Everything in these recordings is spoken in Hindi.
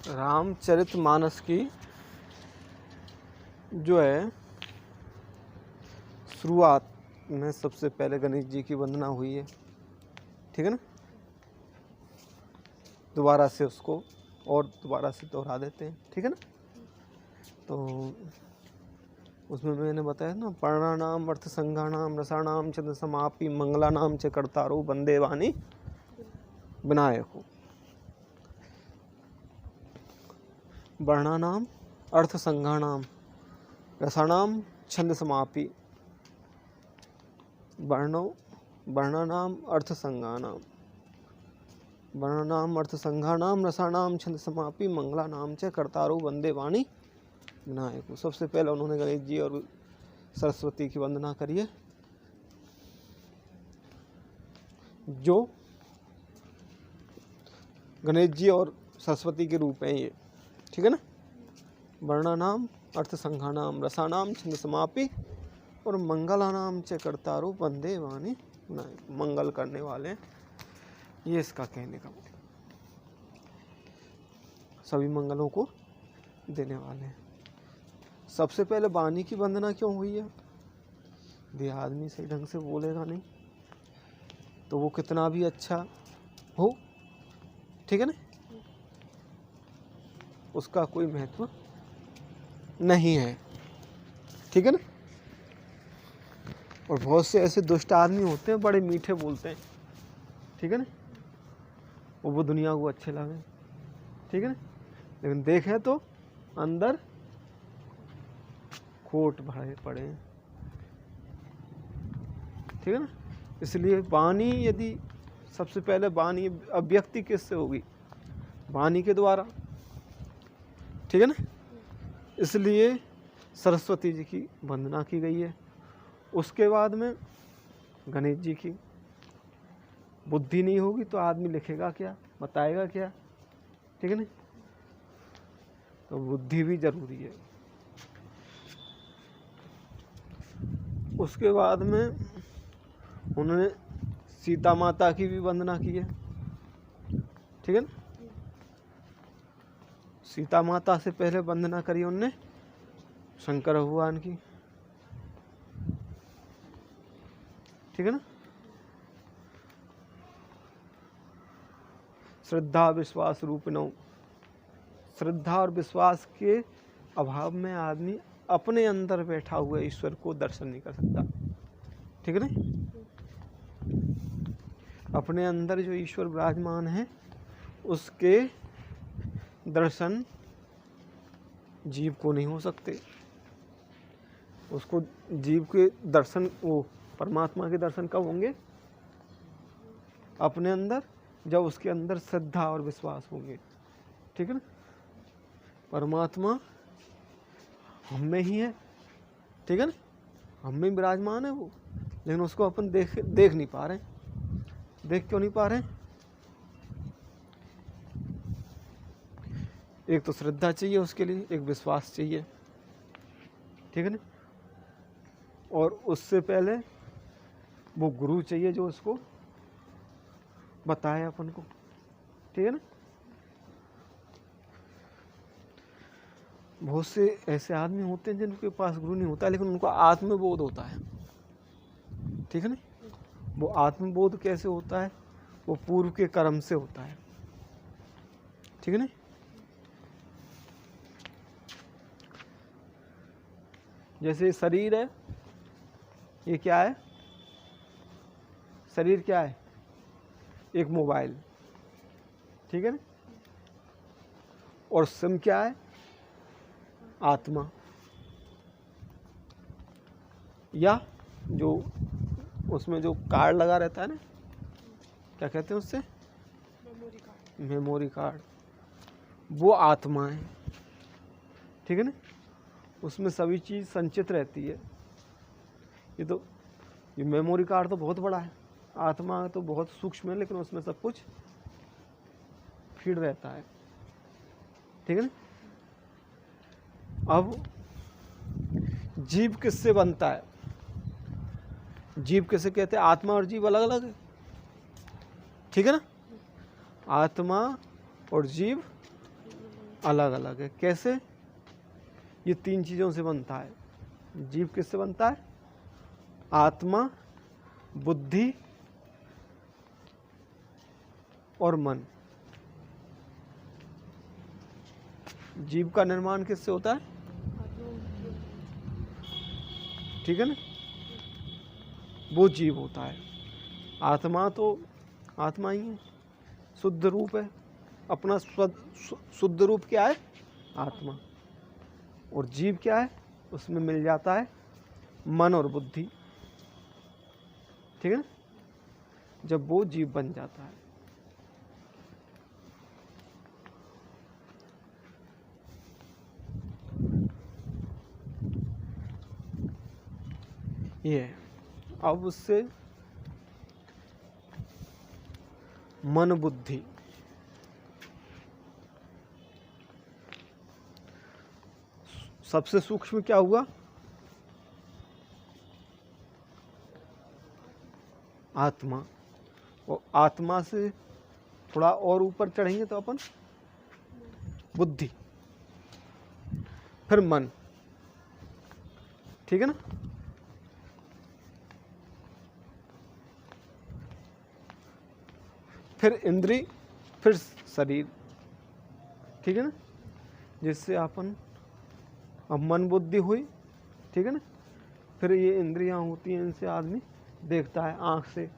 रामचरितमानस की जो है शुरुआत में सबसे पहले गणेश जी की वंदना हुई है, ठीक है ना। दोबारा से उसको और दोबारा से दोहरा देते हैं, ठीक है ना। तो उसमें मैंने बताया ना, पर्णानाम अर्थ संज्ञानाम रसाणाम च समापि मंगलानाम च कर्तारो वंदे वाणी विनायको। वर्णानाम अर्थ संज्ञानाम रसाणाम छंद समापि वर्णानाम अर्थ संज्ञानाम वर्णानाम अर्थ संज्ञानाम रसाणाम छंद समापि मंगलानाम च कर्तारो वंदे वाणी विनायको। सबसे पहले उन्होंने गणेश जी और सरस्वती की वंदना करी है, जो गणेश जी और सरस्वती के रूप हैं ये, ठीक है ना। वर्णानाम अर्थ संज्ञानाम रसानाम छंद समापि और मंगलानाम च कर्तारो वंदे वाणी विनायको। मंगल करने वाले, ये इसका कहने का मतलब, सभी मंगलों को देने वाले हैं। सबसे पहले वाणी की वंदना क्यों हुई है? यदि आदमी सही ढंग से बोलेगा नहीं तो वो कितना भी अच्छा हो, ठीक है ना, उसका कोई महत्व नहीं है, ठीक है ना। और बहुत से ऐसे दुष्ट आदमी होते हैं, बड़े मीठे बोलते हैं, ठीक है ना, और वो दुनिया को अच्छे लगे, ठीक है ना, लेकिन देखें तो अंदर खोट भरे पड़े हैं, ठीक है ना। इसलिए वाणी, यदि सबसे पहले वाणी अभिव्यक्ति किससे होगी? वाणी के द्वारा, ठीक है ना। इसलिए सरस्वती जी की वंदना की गई है। उसके बाद में गणेश जी की। बुद्धि नहीं होगी तो आदमी लिखेगा क्या, बताएगा क्या, ठीक है ना। तो बुद्धि भी जरूरी है। उसके बाद में उन्होंने सीता माता की भी वंदना की है, ठीक है ना। सीता माता से पहले वंदना करी उनने शंकर भगवान की, ठीक है ना। श्रद्धा विश्वास रूपिणो। श्रद्धा और विश्वास के अभाव में आदमी अपने अंदर बैठा हुआ ईश्वर को दर्शन नहीं कर सकता, ठीक है ना। अपने अंदर जो ईश्वर विराजमान है उसके दर्शन जीव को नहीं हो सकते। उसको जीव के दर्शन, वो परमात्मा के दर्शन कब होंगे? अपने अंदर, जब उसके अंदर श्रद्धा और विश्वास होंगे, ठीक है ना। परमात्मा हम में ही है, ठीक है ना, हम में विराजमान है वो, लेकिन उसको अपन देख नहीं पा रहे। देख क्यों नहीं पा रहे? एक तो श्रद्धा चाहिए उसके लिए, एक विश्वास चाहिए, ठीक है ना। और उससे पहले वो गुरु चाहिए जो उसको बताए अपन को, ठीक है ना। बहुत से ऐसे आदमी होते हैं जिनके पास गुरु नहीं होता, लेकिन उनको आत्मबोध होता है, ठीक है ना। वो आत्मबोध कैसे होता है? वो पूर्व के कर्म से होता है, ठीक है ना। जैसे शरीर है, ये क्या है? शरीर क्या है? एक मोबाइल, ठीक है ना। और सिम क्या है? आत्मा, या जो उसमें जो कार्ड लगा रहता है ना, क्या कहते हैं उससे? Memory card. वो आत्मा है, ठीक है ना। उसमें सभी चीज़ संचित रहती है। ये मेमोरी कार्ड तो बहुत बड़ा है, आत्मा तो बहुत सूक्ष्म है, लेकिन उसमें सब कुछ फीड रहता है, ठीक है ना। अब जीव किससे बनता है? जीव किसे कहते हैं? आत्मा और जीव अलग अलग है, ठीक है ना। आत्मा और जीव अलग अलग है। कैसे? ये 3 चीज़ों से बनता है। जीव किससे बनता है? आत्मा, बुद्धि और मन। जीव का निर्माण किससे होता है? ठीक है ना, वो जीव होता है। आत्मा तो आत्मा ही है, शुद्ध रूप है अपना। शुद्ध रूप क्या है? आत्मा। और जीव क्या है? उसमें मिल जाता है मन और बुद्धि। ठीक है ना, जब वो जीव बन जाता है। ये है। अब उससे मन बुद्धि, सबसे सूक्ष्म क्या हुआ? आत्मा। और आत्मा से थोड़ा और ऊपर चढ़ेंगे तो अपन बुद्धि, फिर मन। ठीक है ना, फिर इंद्री, फिर शरीर। ठीक है ना, जिससे अपन अब मन बुद्धि हुई। ठीक है ना, फिर ये इंद्रियां होती हैं, इनसे आदमी देखता है आँख से।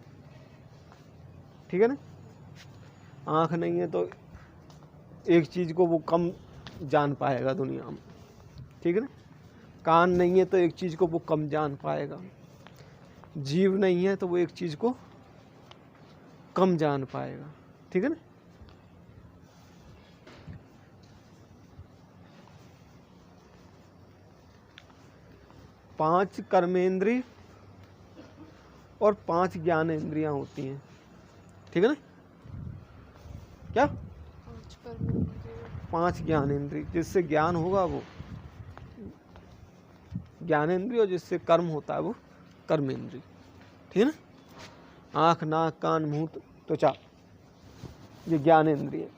ठीक है ना, आँख नहीं है तो एक चीज़ को वो कम जान पाएगा दुनिया में। ठीक है ना, कान नहीं है तो एक चीज़ को वो कम जान पाएगा। जीव नहीं है तो वो एक चीज़ को कम जान पाएगा। ठीक है ना, पांच कर्मेंद्रिय और 5 ज्ञानेंद्रियां होती हैं। ठीक है ना, क्या? 5 ज्ञानेंद्रिय, जिससे ज्ञान होगा वो ज्ञानेंद्रिय, और जिससे कर्म होता है वो कर्मेंद्रिय। ठीक है ना, आँख, नाक, कान, मुंह, त्वचा, ये ज्ञानेंद्रिय।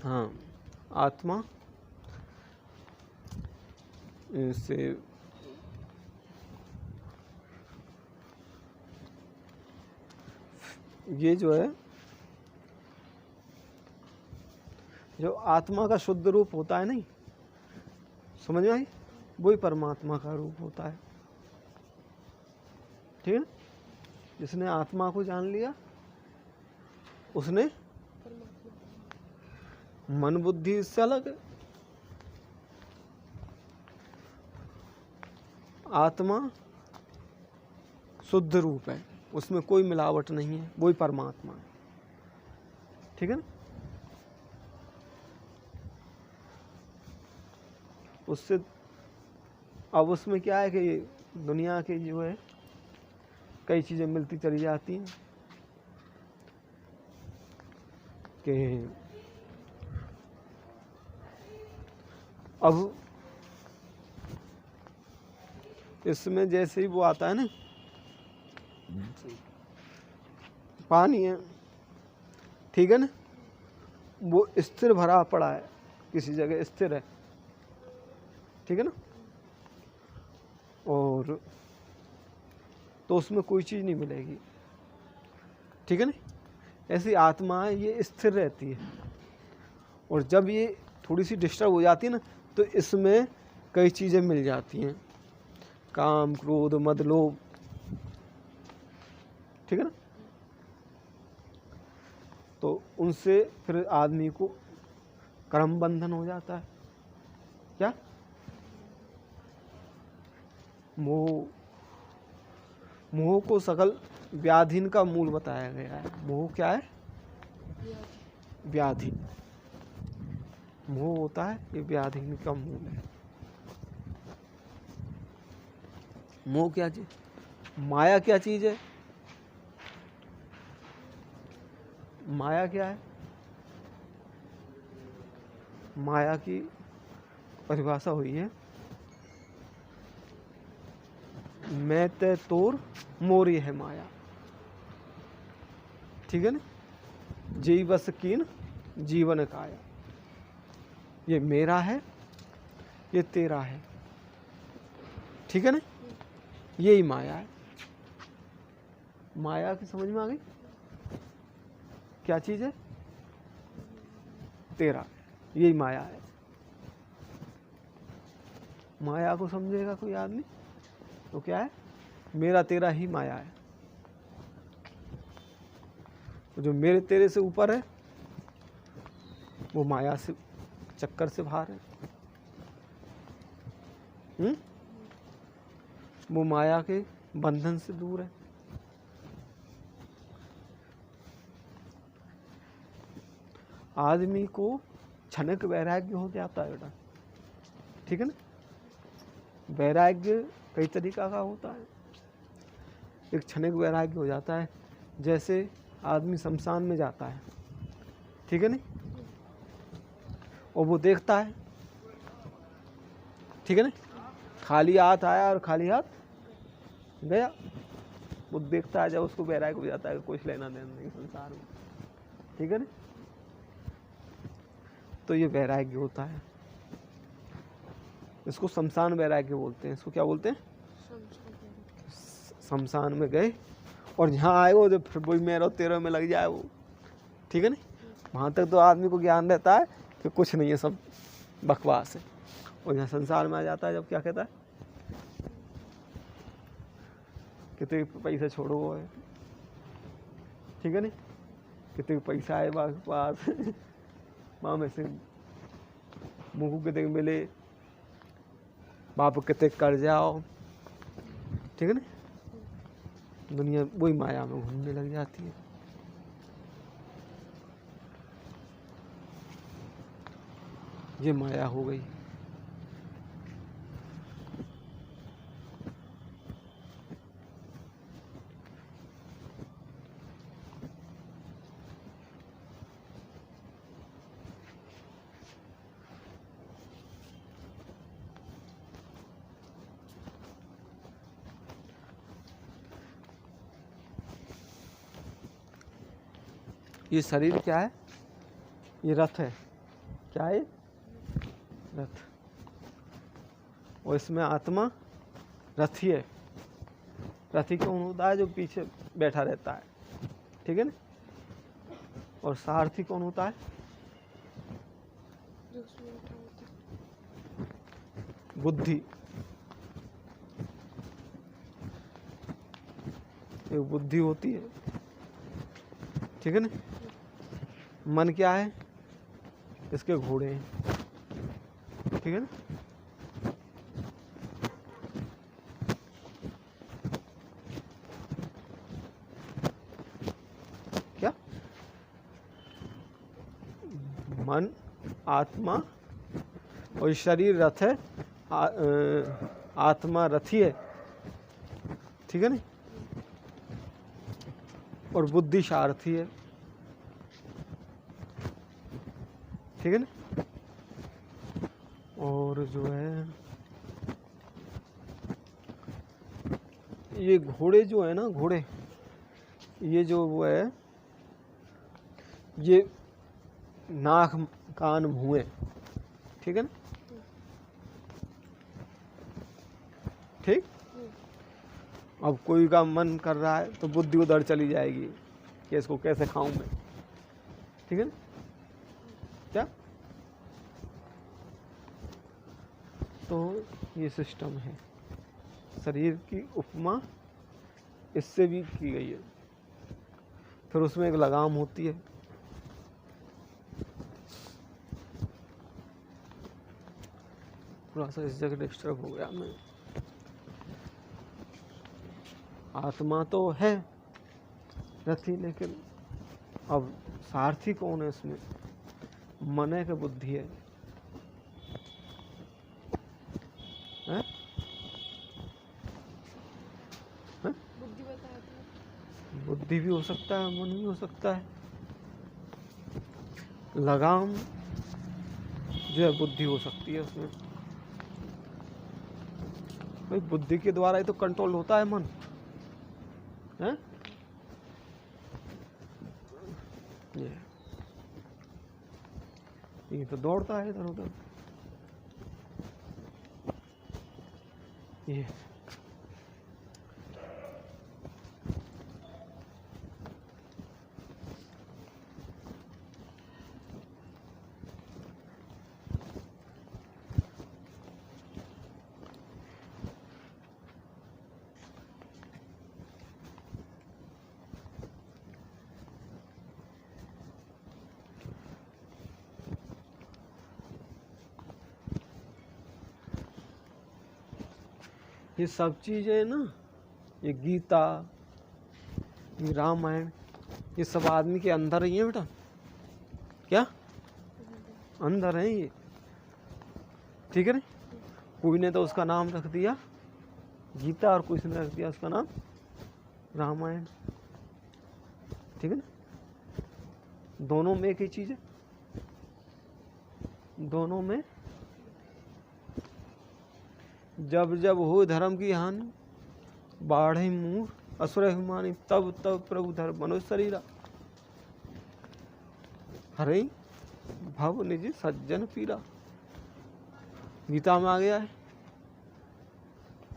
हाँ, आत्मा से ये जो है, जो आत्मा का शुद्ध रूप होता है, नहीं समझ में आई, वही परमात्मा का रूप होता है। ठीक है ना, जिसने आत्मा को जान लिया उसने मन बुद्धि इससे अलग है। आत्मा शुद्ध रूप है, उसमें कोई मिलावट नहीं है, वही परमात्मा है। ठीक है ना, उससे अब उसमें क्या है कि दुनिया के जो है कई चीज़ें मिलती चली जाती हैं कि अब इसमें जैसे ही वो आता है ना, पानी है, ठीक है ना, वो स्थिर भरा पड़ा है, किसी जगह स्थिर है। ठीक है ना, और तो उसमें कोई चीज़ नहीं मिलेगी। ठीक है ना, ऐसी आत्मा है, ये स्थिर रहती है, और जब ये थोड़ी सी डिस्टर्ब हो जाती है ना, तो इसमें कई चीज़ें मिल जाती हैं, काम, क्रोध, मद, लोभ। ठीक है ना, तो उनसे फिर आदमी को कर्म बंधन हो जाता है। क्या? मोह। मोह को सकल व्याधिन का मूल बताया गया है। मोह क्या है? व्याधि। मोह होता है ये व्याधिन का मूल है। मोह क्या चीज? माया क्या चीज है? माया क्या है? माया की परिभाषा हुई है मैं ते तोर मोरी है माया, ठीक है ना। जी बस कीन जीवन काया, ये मेरा है, ये तेरा है, ठीक है ना। यही माया है। माया की समझ में आ गई? क्या चीज है? तेरा, यही माया है। माया को समझेगा कोई आदमी तो क्या है? मेरा तेरा ही माया है। जो मेरे तेरे से ऊपर है वो माया से चक्कर से बाहर है। वो माया के बंधन से दूर है। आदमी को क्षणिक वैराग्य हो जाता है बेटा, ठीक है ना। वैराग्य कई तरीका का होता है। एक क्षणिक वैराग्य हो जाता है, जैसे आदमी शमशान में जाता है, ठीक है ना, और वो देखता है, ठीक है ना, खाली हाथ आया और खाली हाथ गया। वो देखता है, जब उसको वैराग्य हो जाता है, कुछ लेना देना नहीं संसार में, ठीक है ना। तो ये वैराग्य होता है। इसको शमशान वैराग्य बोलते हैं। इसको क्या बोलते हैं? शमशान में गए और यहाँ आए वो, जब फिर वही मेरा तेरह में लग जाए वो, ठीक है ना। वहाँ तक तो आदमी को ज्ञान रहता है कि कुछ नहीं है, सब बकवास है। और यहाँ संसार में आ जाता है जब क्या कहता है, कितने पैसा छोड़ो वो है, ठीक है ना, कितने पैसा है पास माँ में से मुँह कितने मिले, बाप कितने कर जाओ, ठीक है ना। दुनिया वही माया में घूमने लग जाती है। ये माया हो गई। ये शरीर क्या है? ये रथ है। क्या है? रथ। और इसमें आत्मा रथी है। रथी कौन होता है? जो पीछे बैठा रहता है, ठीक है ना। और सारथी कौन होता है? बुद्धि। एक बुद्धि होती है, ठीक है ना। मन क्या है? इसके घोड़े हैं, ठीक है ना। क्या? मन, आत्मा और शरीर रथ है, आत्मा रथी है, ठीक है ना। और बुद्धि सारथी है, ठीक है ना। और जो है ये घोड़े जो है ना, घोड़े, ये जो वो है, ये नाक कान मुँह, ठीक है ना। ठीक। अब कोई का मन कर रहा है तो बुद्धि उधर चली जाएगी कि इसको कैसे खाऊं मैं, ठीक है ना। क्या? तो ये सिस्टम है। शरीर की उपमा इससे भी की गई है। फिर उसमें एक लगाम होती है। थोड़ा सा इस जगह डिस्टर्ब हो गया मैं। आत्मा तो है रथी, लेकिन अब सारथी कौन है इसमें? मन है कि बुद्धि है? हैं? हैं? बुद्धि भी हो सकता है, मन भी हो सकता है। लगाम जो है बुद्धि हो सकती है उसमें। भाई बुद्धि के द्वारा ही तो कंट्रोल होता है मन है। ये तो दौड़ता है इधर उधर। ये ये सब चीज़ें ना, ये गीता, ये रामायण, ये सब आदमी के अंदर ही है बेटा। क्या अंदर है ये, ठीक है ना। कोई ने तो उसका नाम रख दिया गीता और कोई ने रख दिया उसका नाम रामायण, ठीक है ना। दोनों में एक ही चीज़ है, दोनों में जब जब हो धर्म की हानि बाढ़े मूर असुर अभिमानी तब तब प्रभु धर्म मनुष्य शरीरा हरे भव निज सज्जन पीरा। गीता में आ गया है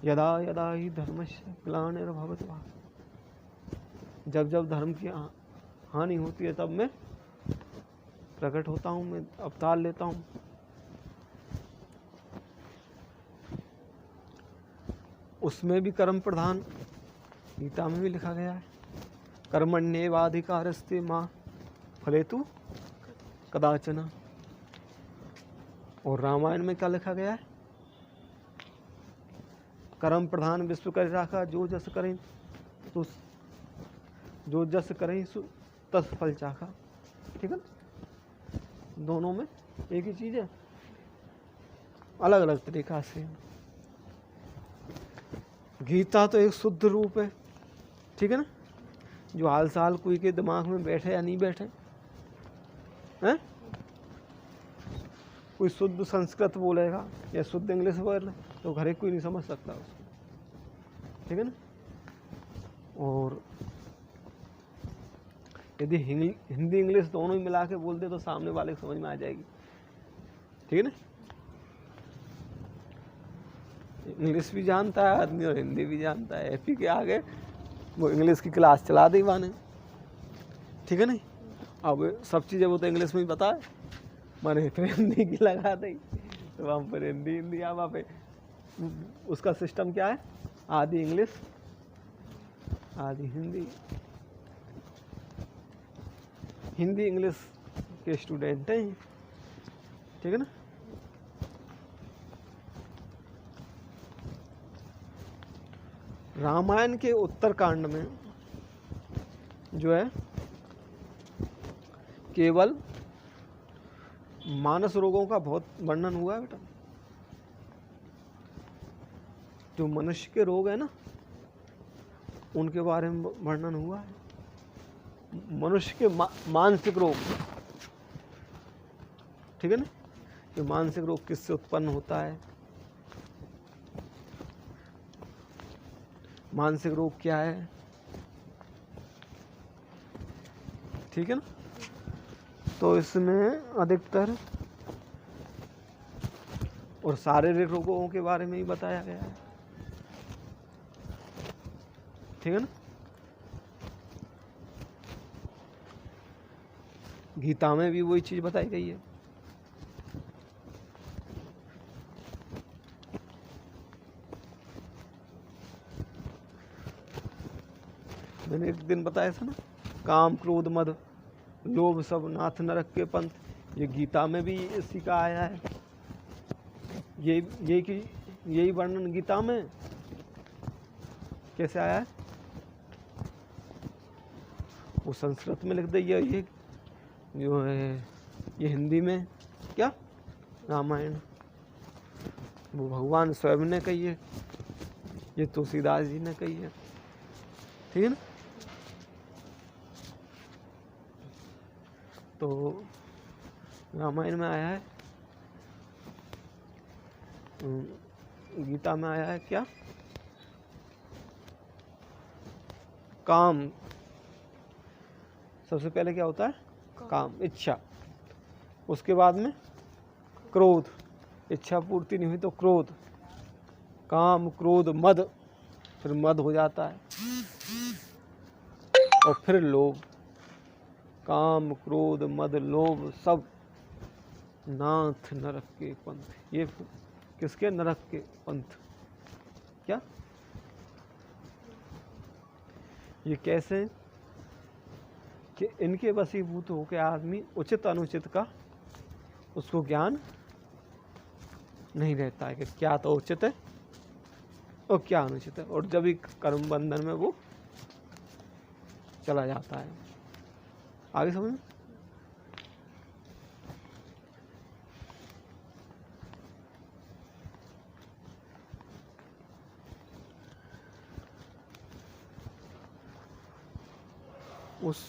यदा यदा ही धर्मस्य ग्लानिर्भवति भारत। जब जब धर्म की हानि होती है तब मैं प्रकट होता हूँ, मैं अवतार लेता हूँ। उसमें भी कर्म प्रधान गीता में भी लिखा गया है कर्मण्येवाधिकारस्ते मां फलेतु कदाचन। और रामायण में क्या लिखा गया है कर्म प्रधान विश्व कर राखा जो जस करें तो जो जस करें तस फल चाखा, ठीक है ना। दोनों में एक ही चीज है, अलग अलग तरीका से। गीता तो एक शुद्ध रूप है, ठीक है ना। जो हाल साल कोई के दिमाग में बैठे या नहीं बैठे हैं, कोई शुद्ध संस्कृत बोलेगा या शुद्ध इंग्लिश बोले तो घर कोई नहीं समझ सकता उसको, ठीक है ना। और यदि हिंदी इंग्लिश दोनों ही मिला के बोल दे तो सामने वाले को समझ में आ जाएगी, ठीक है ना। इंग्लिश भी जानता है आदमी और हिंदी भी जानता है, एफी के आगे वो इंग्लिश की क्लास चला दी माने, ठीक है नहीं। अब सब चीज़ें वो तो इंग्लिश में ही बता है, माने फिर हिंदी की लगा दी तो वहाँ पर हिंदी वहाँ पे उसका सिस्टम क्या है, आधी इंग्लिश आधी हिंदी। हिंदी इंग्लिश के स्टूडेंट हैं, ठीक है ना। रामायण के उत्तरकांड में जो है केवल मानस रोगों का बहुत वर्णन हुआ है बेटा। जो मनुष्य के रोग है ना उनके बारे में वर्णन हुआ है। मनुष्य के मानसिक रोग, ठीक है ना। ये मानसिक रोग किससे उत्पन्न होता है, मानसिक रोग क्या है, ठीक है ना। तो इसमें अधिकतर और शारीरिक रोगों के बारे में ही बताया गया है, ठीक है ना। गीता में भी वही चीज बताई गई है। मैंने एक दिन बताया था ना, काम क्रोध मद लोभ सब नाथ नरक के पंथ, ये गीता में भी इसी का आया है। यही वर्णन गीता में कैसे आया है, वो संस्कृत में लिख दिया, ये जो है ये हिंदी में क्या रामायण वो भगवान स्वयं ने कही है, ये तुलसीदास जी ने कही है, ठीक है ना। तो रामायण में आया है गीता में आया है क्या, काम। सबसे पहले क्या होता है, काम, इच्छा। उसके बाद में क्रोध, इच्छा पूर्ति नहीं हुई तो क्रोध, काम क्रोध मद, फिर मद हो जाता है, और फिर लोभ। काम क्रोध मद लोभ सब नाथ नरक के पंथ। ये किसके, नरक के पंथ। क्या ये कैसे कि इनके वशीभूत होकर आदमी उचित अनुचित का उसको ज्ञान नहीं रहता है कि क्या तो उचित है और क्या अनुचित है, और जब भी कर्म बंधन में वो चला जाता है। आगे समझ में? उस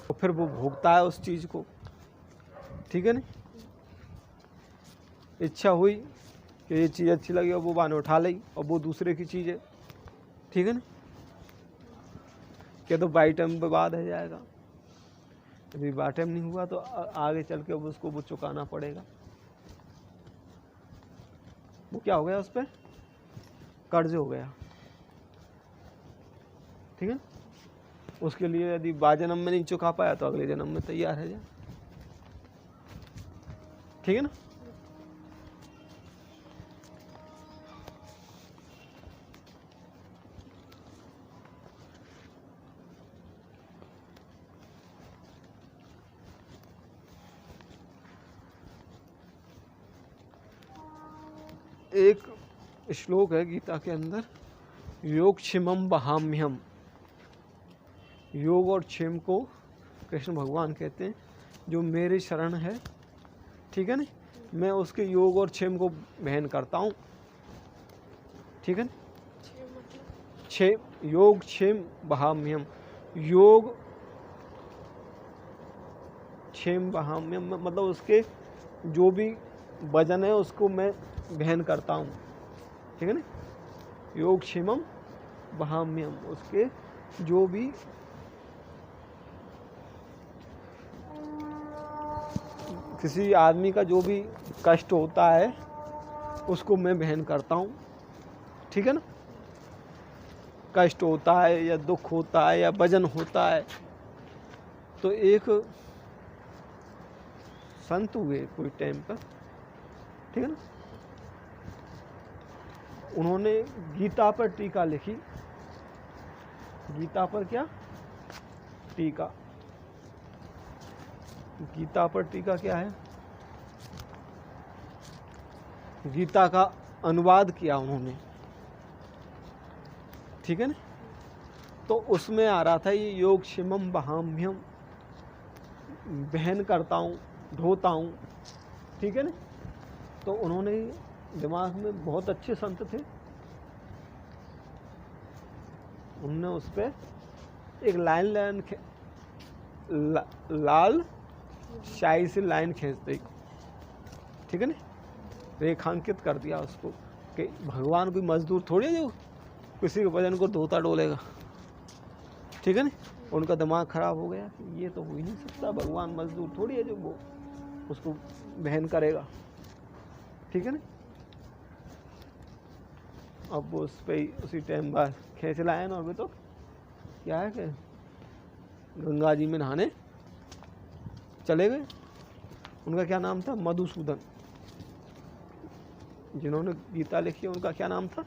तो फिर वो भोगता है उस चीज को, ठीक है ना। इच्छा हुई कि ये चीज़ अच्छी लगी और वो बाने उठा ली, और वो दूसरे की चीज़ है, ठीक है ना। क्या तो बाई टाइम बर्बाद हो जाएगा, अभी बाई टाइम नहीं हुआ तो आगे चल के उसको वो चुकाना पड़ेगा। वो क्या हो गया, उस पर कर्ज हो गया, ठीक है। उसके लिए यदि बा जन्म में नहीं चुका पाया तो अगले जन्म में तैयार है जाए, ठीक है ना। एक श्लोक है गीता के अंदर, योग क्षिमम बहाम्यहम। योग और क्षेम को कृष्ण भगवान कहते हैं, जो मेरे शरण है, ठीक है ना, मैं उसके योग और क्षेम को बहन करता हूँ, ठीक है ना। क्षेम, योग क्षेम बहाम्यहम, योग क्षेम बहाम्यहम मतलब उसके जो भी वजन है उसको मैं बहन करता हूँ, ठीक है ना। योग क्षेमम बहाम्यम, उसके जो भी किसी आदमी का जो भी कष्ट होता है उसको मैं बहन करता हूँ, ठीक है ना। कष्ट होता है या दुख होता है या वजन होता है, तो एक संत हुए कोई टाइम पर, ठीक है ना, उन्होंने गीता पर टीका लिखी। गीता पर क्या टीका, गीता पर टीका क्या है, गीता का अनुवाद किया उन्होंने, ठीक है ना। तो उसमें आ रहा था ये योग क्षिमम बहाम्यम, बहन करता हूँ, ढोता हूँ, ठीक है ना। तो उन्होंने दिमाग में, बहुत अच्छे संत थे, उन्होंने उस पर एक लाइन लाल शाही से लाइन खींच दी, ठीक है ना, रेखांकित कर दिया उसको कि भगवान कोई मजदूर थोड़ी है जो किसी के वजन को धोता डोलेगा, ठीक है ना। उनका दिमाग खराब हो गया कि ये तो हो ही नहीं सकता, भगवान मजदूर थोड़ी है जो वो उसको बहन करेगा, ठीक है ना। अब वो उस पर उसी टाइम बाद खींच लाए ना, और तो क्या है कि गंगा जी में नहाने चले गए। उनका क्या नाम था, मधुसूदन। जिन्होंने गीता लिखी है उनका क्या नाम था,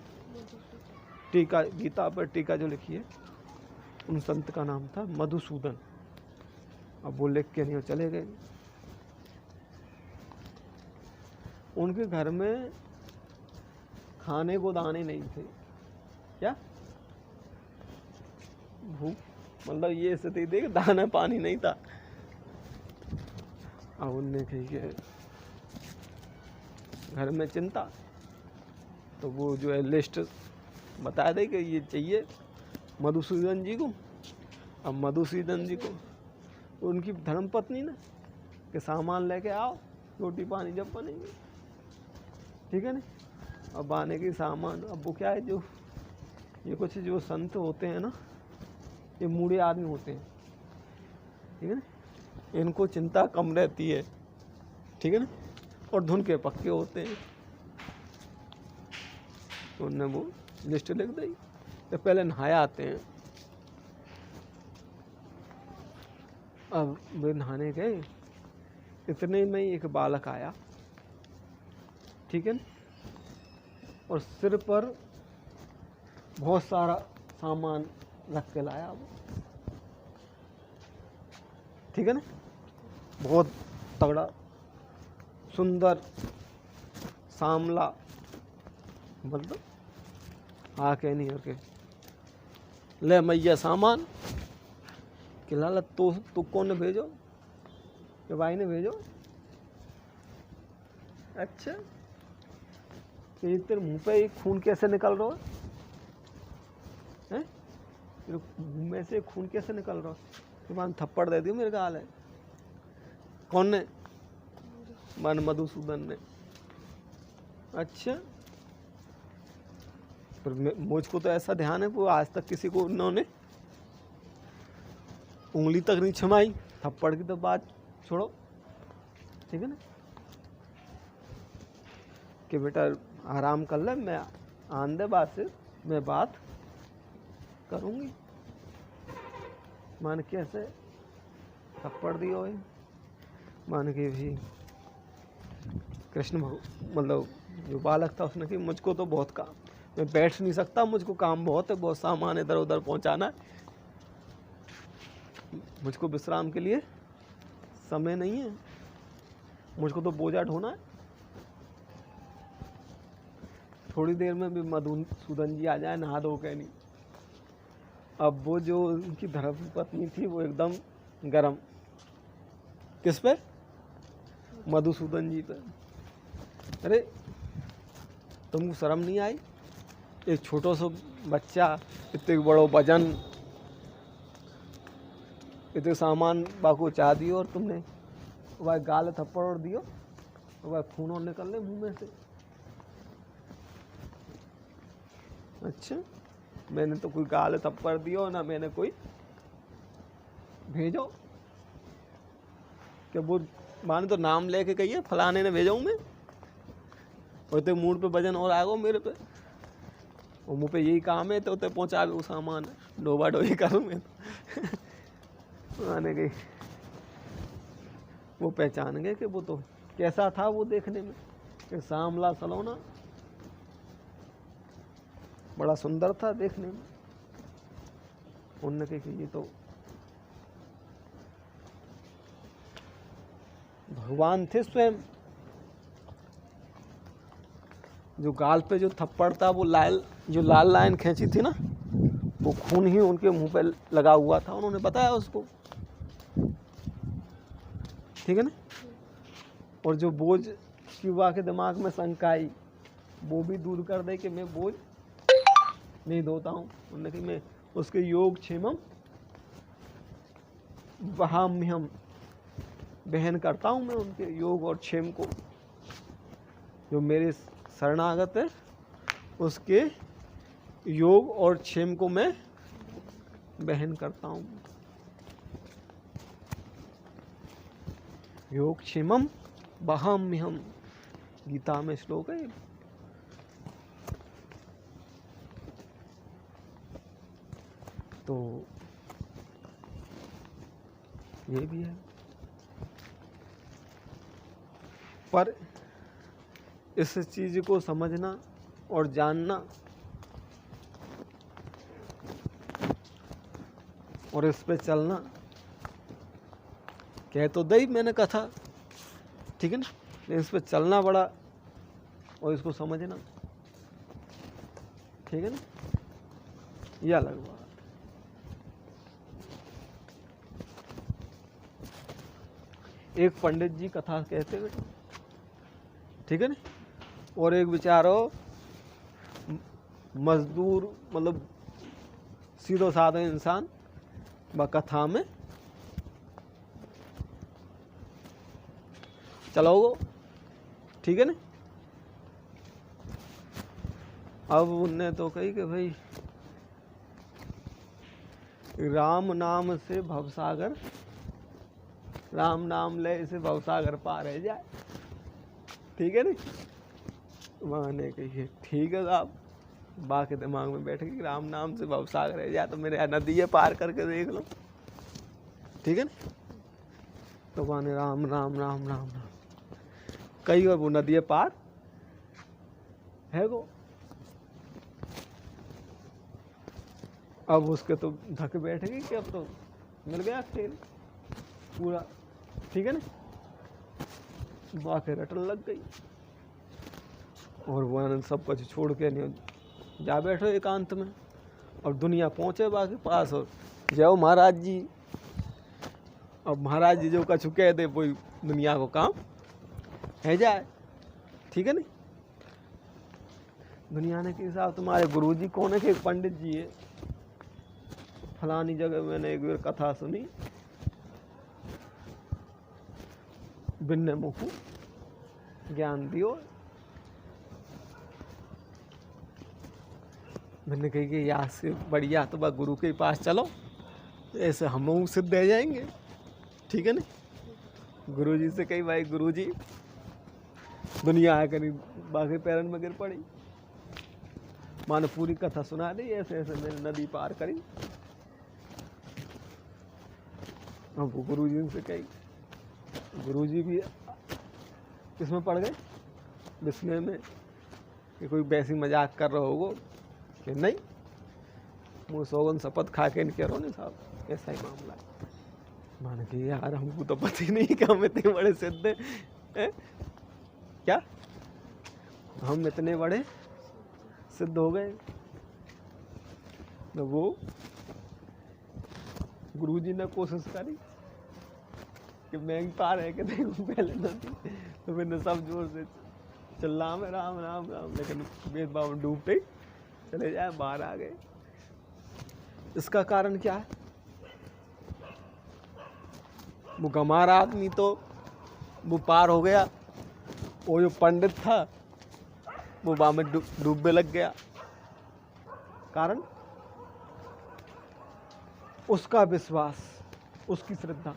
टीका, गीता पर टीका जो लिखी है उन संत का नाम था मधुसूदन। अब वो लिख के नहीं चले गए। उनके घर में खाने को दाने नहीं थे, क्या भूख, मतलब ये स्थिति देख, दाना पानी नहीं था। अब उनने कही कि घर में चिंता, तो वो जो है लिस्ट बता दे कि ये चाहिए मधुसूदन जी को। अब मधुसूदन जी को उनकी धर्मपत्नी ना कि सामान लेके आओ, रोटी पानी जब बनेंगे, ठीक है ना। अब बाने की सामान, अब वो क्या है, जो ये कुछ जो संत होते हैं ना, ये मूढ़े आदमी होते हैं, ठीक है ना, इनको चिंता कम रहती है, ठीक है ना, और धुन के पक्के होते हैं। तो उनने वो लिस्ट लिख दी, तो पहले नहाया आते हैं। अब वे नहाने गए, इतने में ही एक बालक आया, ठीक है ना, और सिर पर बहुत सारा सामान रख के लाया वो, ठीक है ना, बहुत तगड़ा सुंदर सांवला, मतलब आके नहीं होके ले मैया सामान कि लाला तो कौन ने भेजो, कि भाई ने भेजो। अच्छा, कि तेरे मुंह पे खून कैसे निकल रहा है? तेरे मुंह में से खून कैसे निकल रहा है? तो मान थप्पड़ दे दियो मेरे गाल है। कौन ने? मान मधुसूदन ने। अच्छा, पर मुझको तो ऐसा ध्यान है वो आज तक किसी को उन्होंने उंगली तक नहीं छमाई, थप्पड़ की तो बात छोड़ो, ठीक है ना, कि बेटा आराम कर ले, मैं आंदे बात से मैं बात करूंगी। मान कैसे थप्पड़ दियो है, मान के भी कृष्ण मतलब जो बालक था उसने कि मुझको तो बहुत काम, मैं बैठ नहीं सकता, मुझको काम बहुत है, बहुत सामान इधर उधर पहुंचाना है, मुझको विश्राम के लिए समय नहीं है, मुझको तो बोझा ढोना है। थोड़ी देर में भी मधुसूदन जी आ जाए नहा धो के नहीं। अब वो जो उनकी धर्म पत्नी थी वो एकदम गरम, किस पे? मधुसूदन जी पे। अरे तुमको शर्म नहीं आई? एक छोटो सा बच्चा, इतने बड़ो वजन, इतने सामान बाको चाह दियो और तुमने वह गाल थप्पड़ और दियो, वह खून और निकलने मुंह में से। अच्छा, मैंने तो कोई गाल थप्पड़ दियो ना, मैंने कोई भेजो, क्या वो माने तो नाम लेके कहिए फलाने ने भेजा हूँ मैं, और ते मूड पे वजन और आएगा मेरे पे, और मुँह पे यही काम है तो ते पहुँचा वो सामान डोबा डोबी करूँ मैं तो आने गई। वो पहचान गए कि वो तो कैसा था वो देखने में, कि सांवला सलोना, बड़ा सुंदर था देखने में। उनने कहा कि ये तो भगवान थे स्वयं। जो गाल पे जो थप्पड़ था वो जो लाल लाइन खींची थी ना, वो खून ही उनके मुंह पे लगा हुआ था, उन्होंने बताया उसको, ठीक है ना। और जो बोझ युवा के दिमाग में शंका आई वो भी दूर कर दे कि मैं बोझ नहीं धोता हूँ, उन्होंने कहा मैं उसके योग क्षेमम वहाम्यहम, बहन करता हूँ मैं उनके योग और क्षेम को, जो मेरे शरणागत है उसके योग और क्षेम को मैं बहन करता हूँ। योग क्षेमम वहाम्यहम, गीता में श्लोक है। तो ये भी है, पर इस चीज को समझना और जानना और इस पे चलना, कह तो दई मैंने कथा, ठीक है ना, लेकिन इस पे चलना बड़ा और इसको समझना, ठीक है ना, यह अलग बात। एक पंडित जी कथा कहते बेटा, ठीक है ना, और एक बेचारो मजदूर, मतलब सीधो साधा इंसान व कथा में चलोगो, ठीक है ना। अब उनने तो कही कि भाई राम नाम से भवसागर, राम नाम ले से भवसागर पार है जाए। ठीक है नहीं। मैंने कही ठीक है साहब, बाकी दिमाग में बैठ गई राम नाम से भवसागर है जाए तो मेरे नदी पार करके देख लो। ठीक है ना। तो मैंने राम राम राम राम राम कई और वो नदी पार है वो। अब उसके तो धक बैठ गई कि अब तो मिल गया खेल पूरा। ठीक है ना। बाकी रटन लग गई और वो आनंद सब कुछ छोड़ के नहीं जा बैठो एकांत में। और दुनिया पहुँचे बाकी पास और जाओ महाराज जी। अब महाराज जी जो कछु कह दे वही दुनिया को काम है जाए। ठीक है नहीं। दुनिया ने के हिसाब तुम्हारे गुरुजी कौन है कि एक पंडित जी है, फलानी जगह मैंने एक बार कथा सुनी, बिन्ने मुखू ज्ञान दियो। मैंने कही कि यहाँ से बढ़िया तो बस गुरु के पास चलो, ऐसे हम सिद्ध रह जाएंगे। ठीक है ना। गुरुजी से कही भाई गुरुजी दुनिया है कहीं बाकी पैरन में गिर पड़ी। माने पूरी कथा सुना दी, ऐसे ऐसे मैंने नदी पार करी। अब वो गुरुजी से कही, गुरुजी भी किसमें पड़ गए, विस्मय में कि कोई वैसी मजाक कर रहा होगो कि नहीं। मुँह सौगन शपथ खा के नहीं कह रहा नहीं साहब, ऐसा ही मामला है। मान के यार हमको तो पता ही नहीं कि हम इतने बड़े सिद्ध हैं। क्या हम इतने बड़े सिद्ध हो गए। तो वो गुरुजी ने कोशिश करी कि मैं पार है कि देखो पहले नदी, तो मैंने सब जोर से चिल्ला में राम राम राम, लेकिन वेद बाबा डूबते चले जाए, बाहर आ गए। इसका कारण क्या है। वो गंवारा आदमी तो वो पार हो गया, वो जो पंडित था वो वहाँ में डूबने लग गया। कारण उसका विश्वास, उसकी श्रद्धा।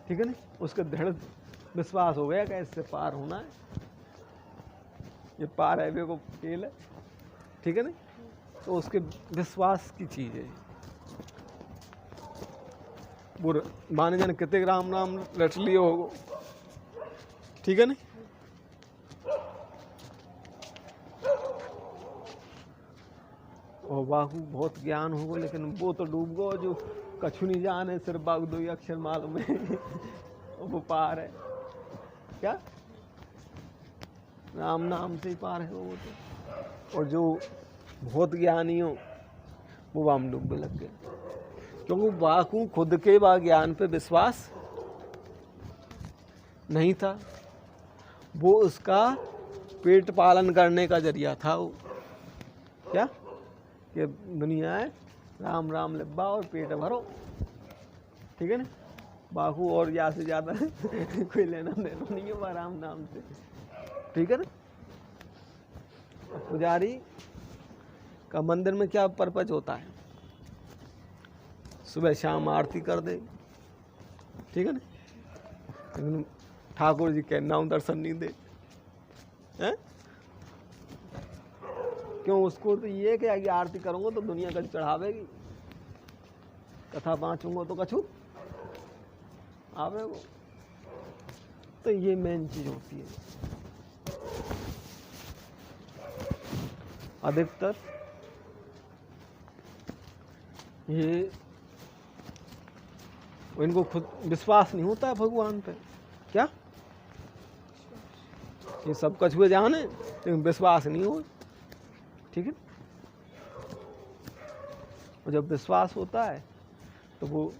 ठीक है ना। उसका दृढ़ विश्वास हो गया कि इससे पार होना है, ये पार है को खेल है। ठीक है ना। तो उसके विश्वास की चीज़ है वो। माने जाने कितने राम नाम रट लिए होगो। ठीक है ना। और बाहू बहुत ज्ञान होगा, लेकिन वो तो डूब गो जो कछु नहीं जाने, सिर्फ बाग दो ही अक्षर मालूम है। वो पार है क्या, राम नाम से ही पार है वो तो। और जो बहुत ज्ञानी हो वो वाम डूबने लग गए, क्योंकि बाकू खुद के बा ज्ञान पे विश्वास नहीं था। वो उसका पेट पालन करने का जरिया था वो। क्या कि दुनिया है राम राम लिब्बा और पेट भरो। ठीक है ना। बाकू और ज़्यादा से ज़्यादा कोई लेना देना नहीं है वह राम नाम से। ठीक है ना। पुजारी का मंदिर में क्या पर्पज होता है, सुबह शाम आरती कर दे। ठीक है ना। लेकिन ठाकुर जी के नाम दर्शन नहीं दे हैं। क्यों, उसको तो ये कि आरती करूँगा तो दुनिया कछु चढ़ावेगी, कथा बाँचूंगा तो कछु आवे वो। तो ये मेन चीज होती है। अधिकतर ये इनको खुद विश्वास नहीं होता है भगवान पे। क्या ये सब कुछ हुए जाने, लेकिन विश्वास नहीं हो। ठीक है। और जब विश्वास होता है तो वो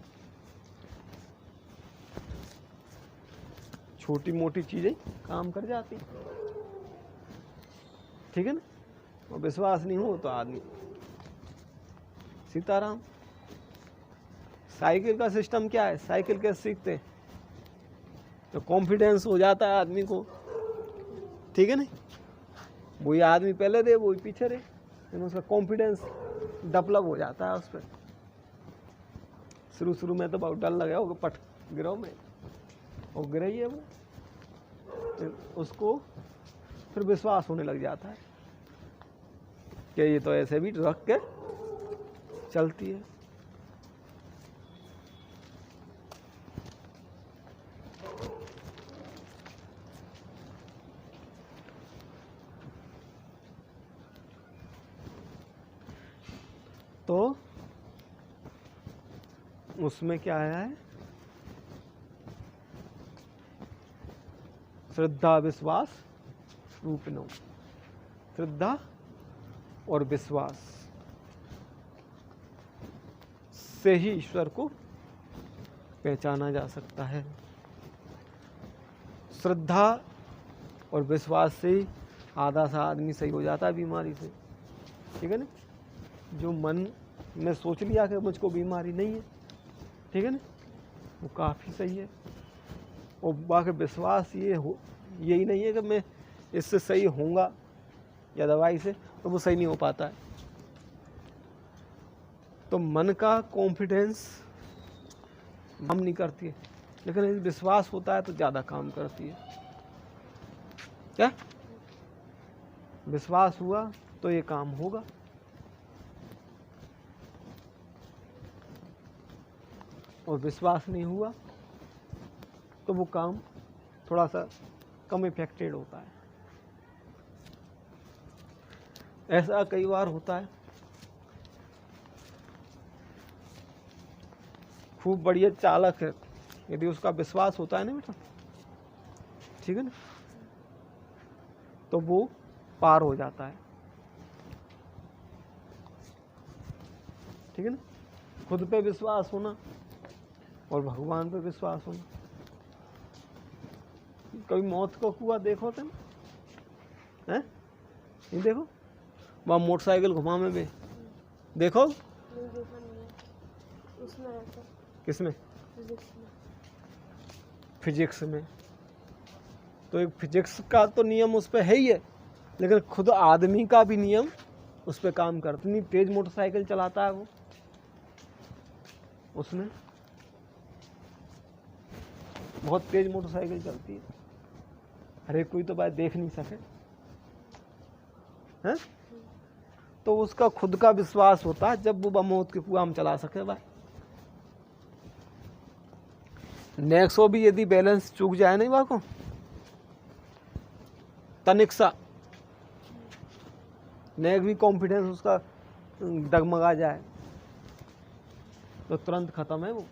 छोटी मोटी चीजें काम कर जाती। ठीक है ना। और विश्वास नहीं हो तो आदमी सीताराम। साइकिल का सिस्टम क्या है, साइकिल कैसे सीखते हैं, तो कॉन्फिडेंस हो जाता है आदमी को। ठीक है ना। वही आदमी पहले रहे वही पीछे रहे, लेकिन उसका कॉन्फिडेंस डेवलप हो जाता है उस पर। शुरू में तो बहुत डर लगा होगा, पट गिरो में, और गिरा ही है वो, फिर उसको फिर विश्वास होने लग जाता है कि ये तो ऐसे भी रख के चलती है। तो उसमें क्या आया है, श्रद्धा विश्वास रूपिणो, श्रद्धा और विश्वास से ही ईश्वर को पहचाना जा सकता है। श्रद्धा और विश्वास से ही आधा सा आदमी सही हो जाता है बीमारी से, ठीक है ना। जो मन में सोच लिया कि मुझको बीमारी नहीं है, ठीक है ना, वो काफ़ी सही है। और बाकी विश्वास यही नहीं है कि मैं इससे सही होऊंगा या दवाई से, तो वो सही नहीं हो पाता है। तो मन का कॉन्फिडेंस काम नहीं करती है, लेकिन यदि विश्वास होता है तो ज़्यादा काम करती है। क्या विश्वास हुआ तो ये काम होगा, और विश्वास नहीं हुआ तो वो काम थोड़ा सा कम इफेक्टेड होता है। ऐसा कई बार होता है, खूब बढ़िया चालक है, यदि उसका विश्वास होता है ना बेटा, ठीक है ना, तो वो पार हो जाता है, ठीक है ना। खुद पे विश्वास होना और भगवान पे विश्वास होना। कभी मौत को कुआं देखो तुम, हैं? नहीं देखो, वहाँ मोटरसाइकिल घुमा में भी देखो, किसमें? फिजिक्स में। तो एक फिजिक्स का तो नियम उस पर है ही है, लेकिन खुद आदमी का भी नियम उस पर काम करता। इतनी तेज मोटरसाइकिल चलाता है वो, उसमें बहुत तेज मोटरसाइकिल चलती है, हर एक कोई तो बात देख नहीं सके, हैं? तो उसका खुद का विश्वास होता है, जब वो मौत के कुआं में चला सके भाई। नेक्सो भी यदि बैलेंस चूक जाए नहीं बाको, तनिक सा नेक भी कॉन्फिडेंस उसका डगमगा जाए तो तुरंत खत्म है वो।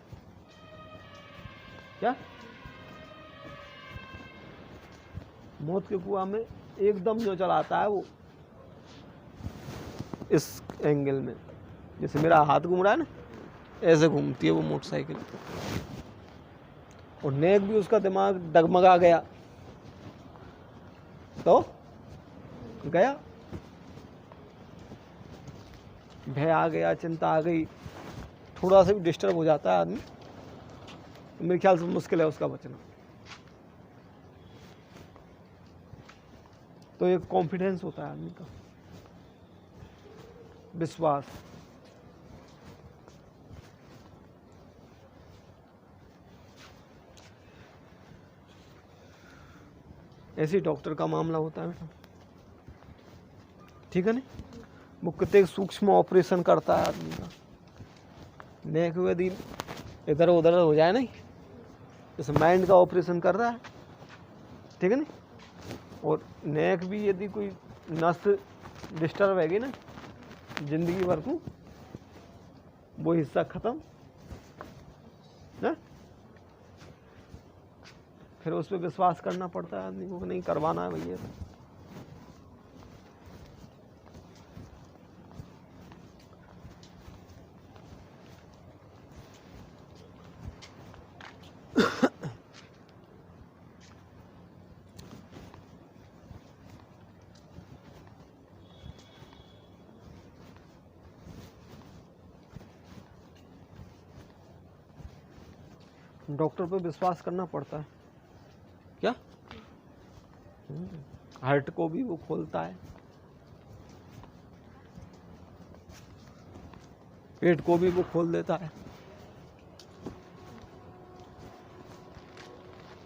क्या मौत के कुआं में एकदम जो चलाता है वो इस एंगल में, जैसे मेरा हाथ घूम रहा है ना, ऐसे घूमती है वो मोटरसाइकिल, और नेक भी उसका दिमाग डगमगा गया तो गया, भय आ गया, चिंता आ गई, थोड़ा सा भी डिस्टर्ब हो जाता है आदमी, मेरे ख्याल से मुश्किल है उसका बचना। तो एक कॉन्फिडेंस होता है आदमी का, विश्वास। ऐसे डॉक्टर का मामला होता है बेटा, ठीक है ना। वो कितने सूक्ष्म ऑपरेशन करता है आदमी का, नेक यदि इधर उधर हो जाए नहीं, जैसे माइंड का ऑपरेशन कर रहा है, ठीक है ना, और नेक भी यदि कोई नस डिस्टर्ब हैगी ना, जिंदगी भर को वो हिस्सा खत्म ना, फिर उस पर विश्वास करना पड़ता है आदमी को कि नहीं करवाना है भैया। डॉक्टर पे विश्वास करना पड़ता है। क्या हार्ट को भी वो खोलता है, पेट को भी वो खोल देता है।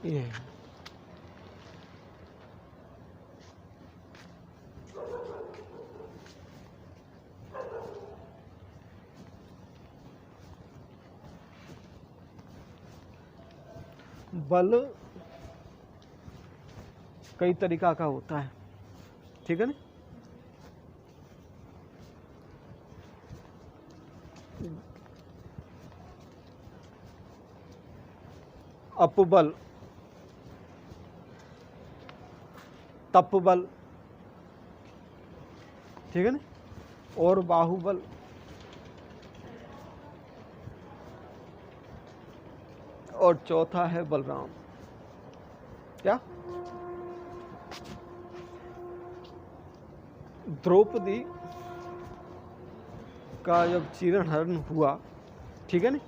ये बल कई तरीका का होता है, ठीक है ना। अपबल, तपबल, ठीक है ना, और बाहुबल। और चौथा है बलराम। क्या? द्रौपदी का जब चीरण हरण हुआ, ठीक है ना,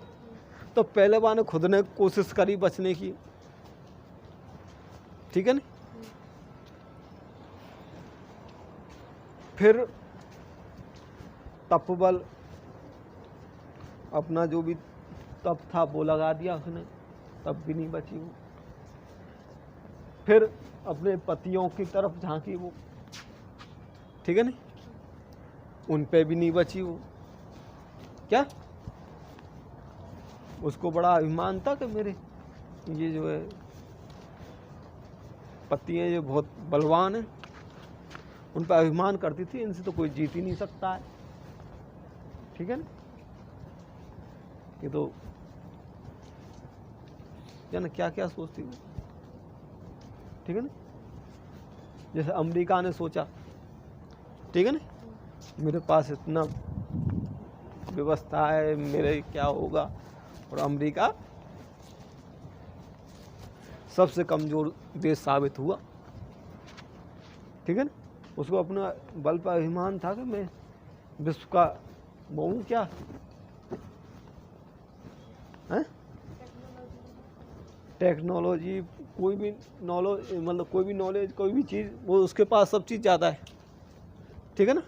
तो पहलवान ने खुद ने कोशिश करी बचने की, ठीक है ना। फिर तपबल अपना जो भी तप था वो लगा दिया उसने, तब भी नहीं बची वो। फिर अपने पतियों की तरफ झांकी वो, ठीक है ना, उन पे भी नहीं बची वो। क्या? उसको बड़ा अभिमान था कि मेरे ये जो है पति हैं, ये बहुत बलवान हैं, उन पर अभिमान करती थी, इनसे तो कोई जीत ही नहीं सकता है, ठीक है ना। ये तो ना क्या क्या सोचती है, ठीक है ना। जैसे अमेरिका ने सोचा, ठीक है ना, मेरे पास इतना व्यवस्था है, मेरे क्या होगा, और अमेरिका सबसे कमजोर देश साबित हुआ, ठीक है ना। उसको अपना बल पर अभिमान था कि मैं विश्व का वो हूँ, क्या है, टेक्नोलॉजी, कोई भी नॉलेज, मतलब कोई भी नॉलेज, कोई भी चीज़, वो उसके पास सब चीज़ ज़्यादा है, ठीक है ना।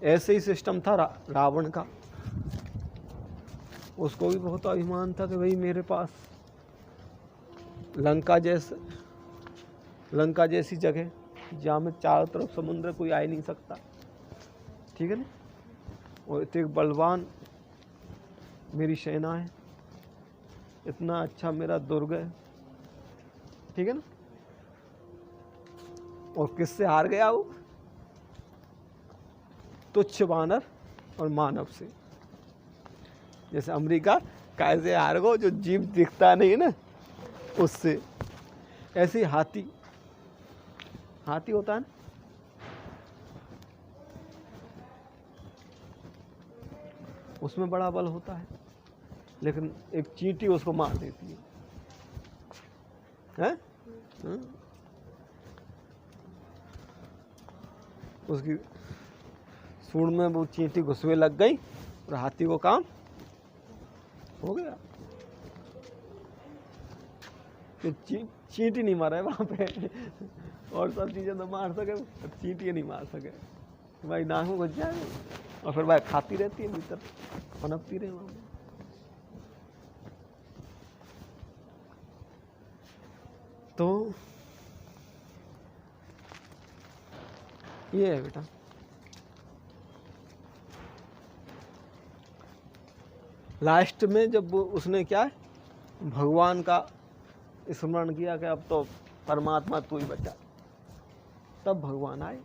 ऐसे ही सिस्टम था रावण का। उसको भी बहुत अभिमान था कि भाई मेरे पास लंका जैसी जगह, जहाँ में चारों तरफ समुद्र, कोई आ ही नहीं सकता, ठीक है ना। और इतने बलवान मेरी सेना है, इतना अच्छा मेरा दुर्ग है, ठीक है ना। और किससे हार गया वो? तुच्छ वानर और मानव से। जैसे अमेरिका कैसे हार गो, जो जीव दिखता नहीं है ना उससे। ऐसे ही हाथी होता है ना, उसमें बड़ा बल होता है, लेकिन एक चींटी उसको मार देती है? उसकी सूंड में वो चींटी घुसवे लग गई और हाथी को काम हो गया। तो चींटी नहीं मारा है वहां पे, और सब चीजें तो मार सके, चींटी नहीं मार सके। भाई नाक में घुस जाए और फिर भाई खाती रहती है भीतर, पनपती रहे वहां। तो ये है बेटा। लास्ट में जब उसने क्या है, भगवान का स्मरण किया कि अब तो परमात्मा तू ही बचा, तब भगवान आए।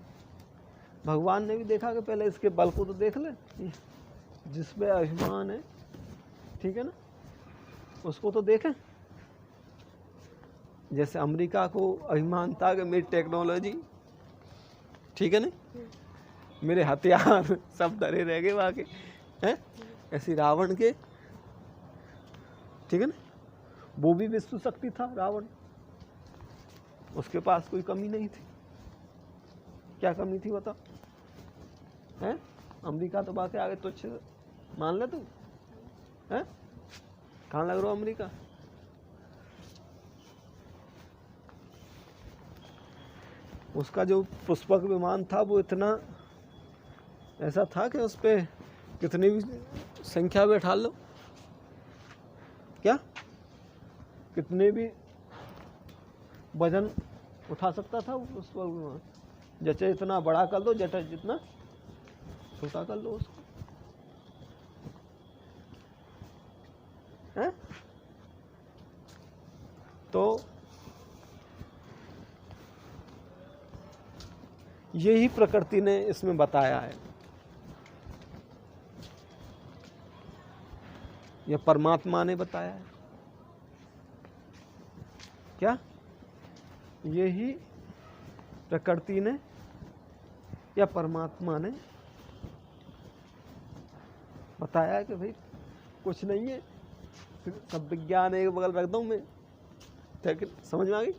भगवान ने भी देखा कि पहले इसके बल को तो देख ले, जिसमें अभिमान है, ठीक है ना, उसको तो देखें। जैसे अमेरिका को अभिमान था कि मेरी टेक्नोलॉजी, ठीक है ना, मेरे हथियार सब धरे रह गए वहाँ के हैं, ऐसे रावण के, ठीक है ना, वो भी विश्व शक्ति था रावण, उसके पास कोई कमी नहीं थी। क्या कमी थी बता? हैं? अमेरिका तो बाकी आगे तुच्छ मान ले तू, हैं? कहाँ लग रहा हो अमेरिका? उसका जो पुष्पक विमान था वो इतना ऐसा था कि उस पर कितनी भी संख्या बैठा लो, क्या कितने भी वजन उठा सकता था उस पर, जैसे इतना बड़ा कर दो, जैसे जितना छोटा कर लो उसको, है? तो यही प्रकृति ने इसमें बताया है, यह परमात्मा ने बताया है। क्या यही प्रकृति ने या परमात्मा ने बताया है कि भाई कुछ नहीं है, सब विज्ञान एक बगल रख दूं मैं, लेकिन समझ में आ गई?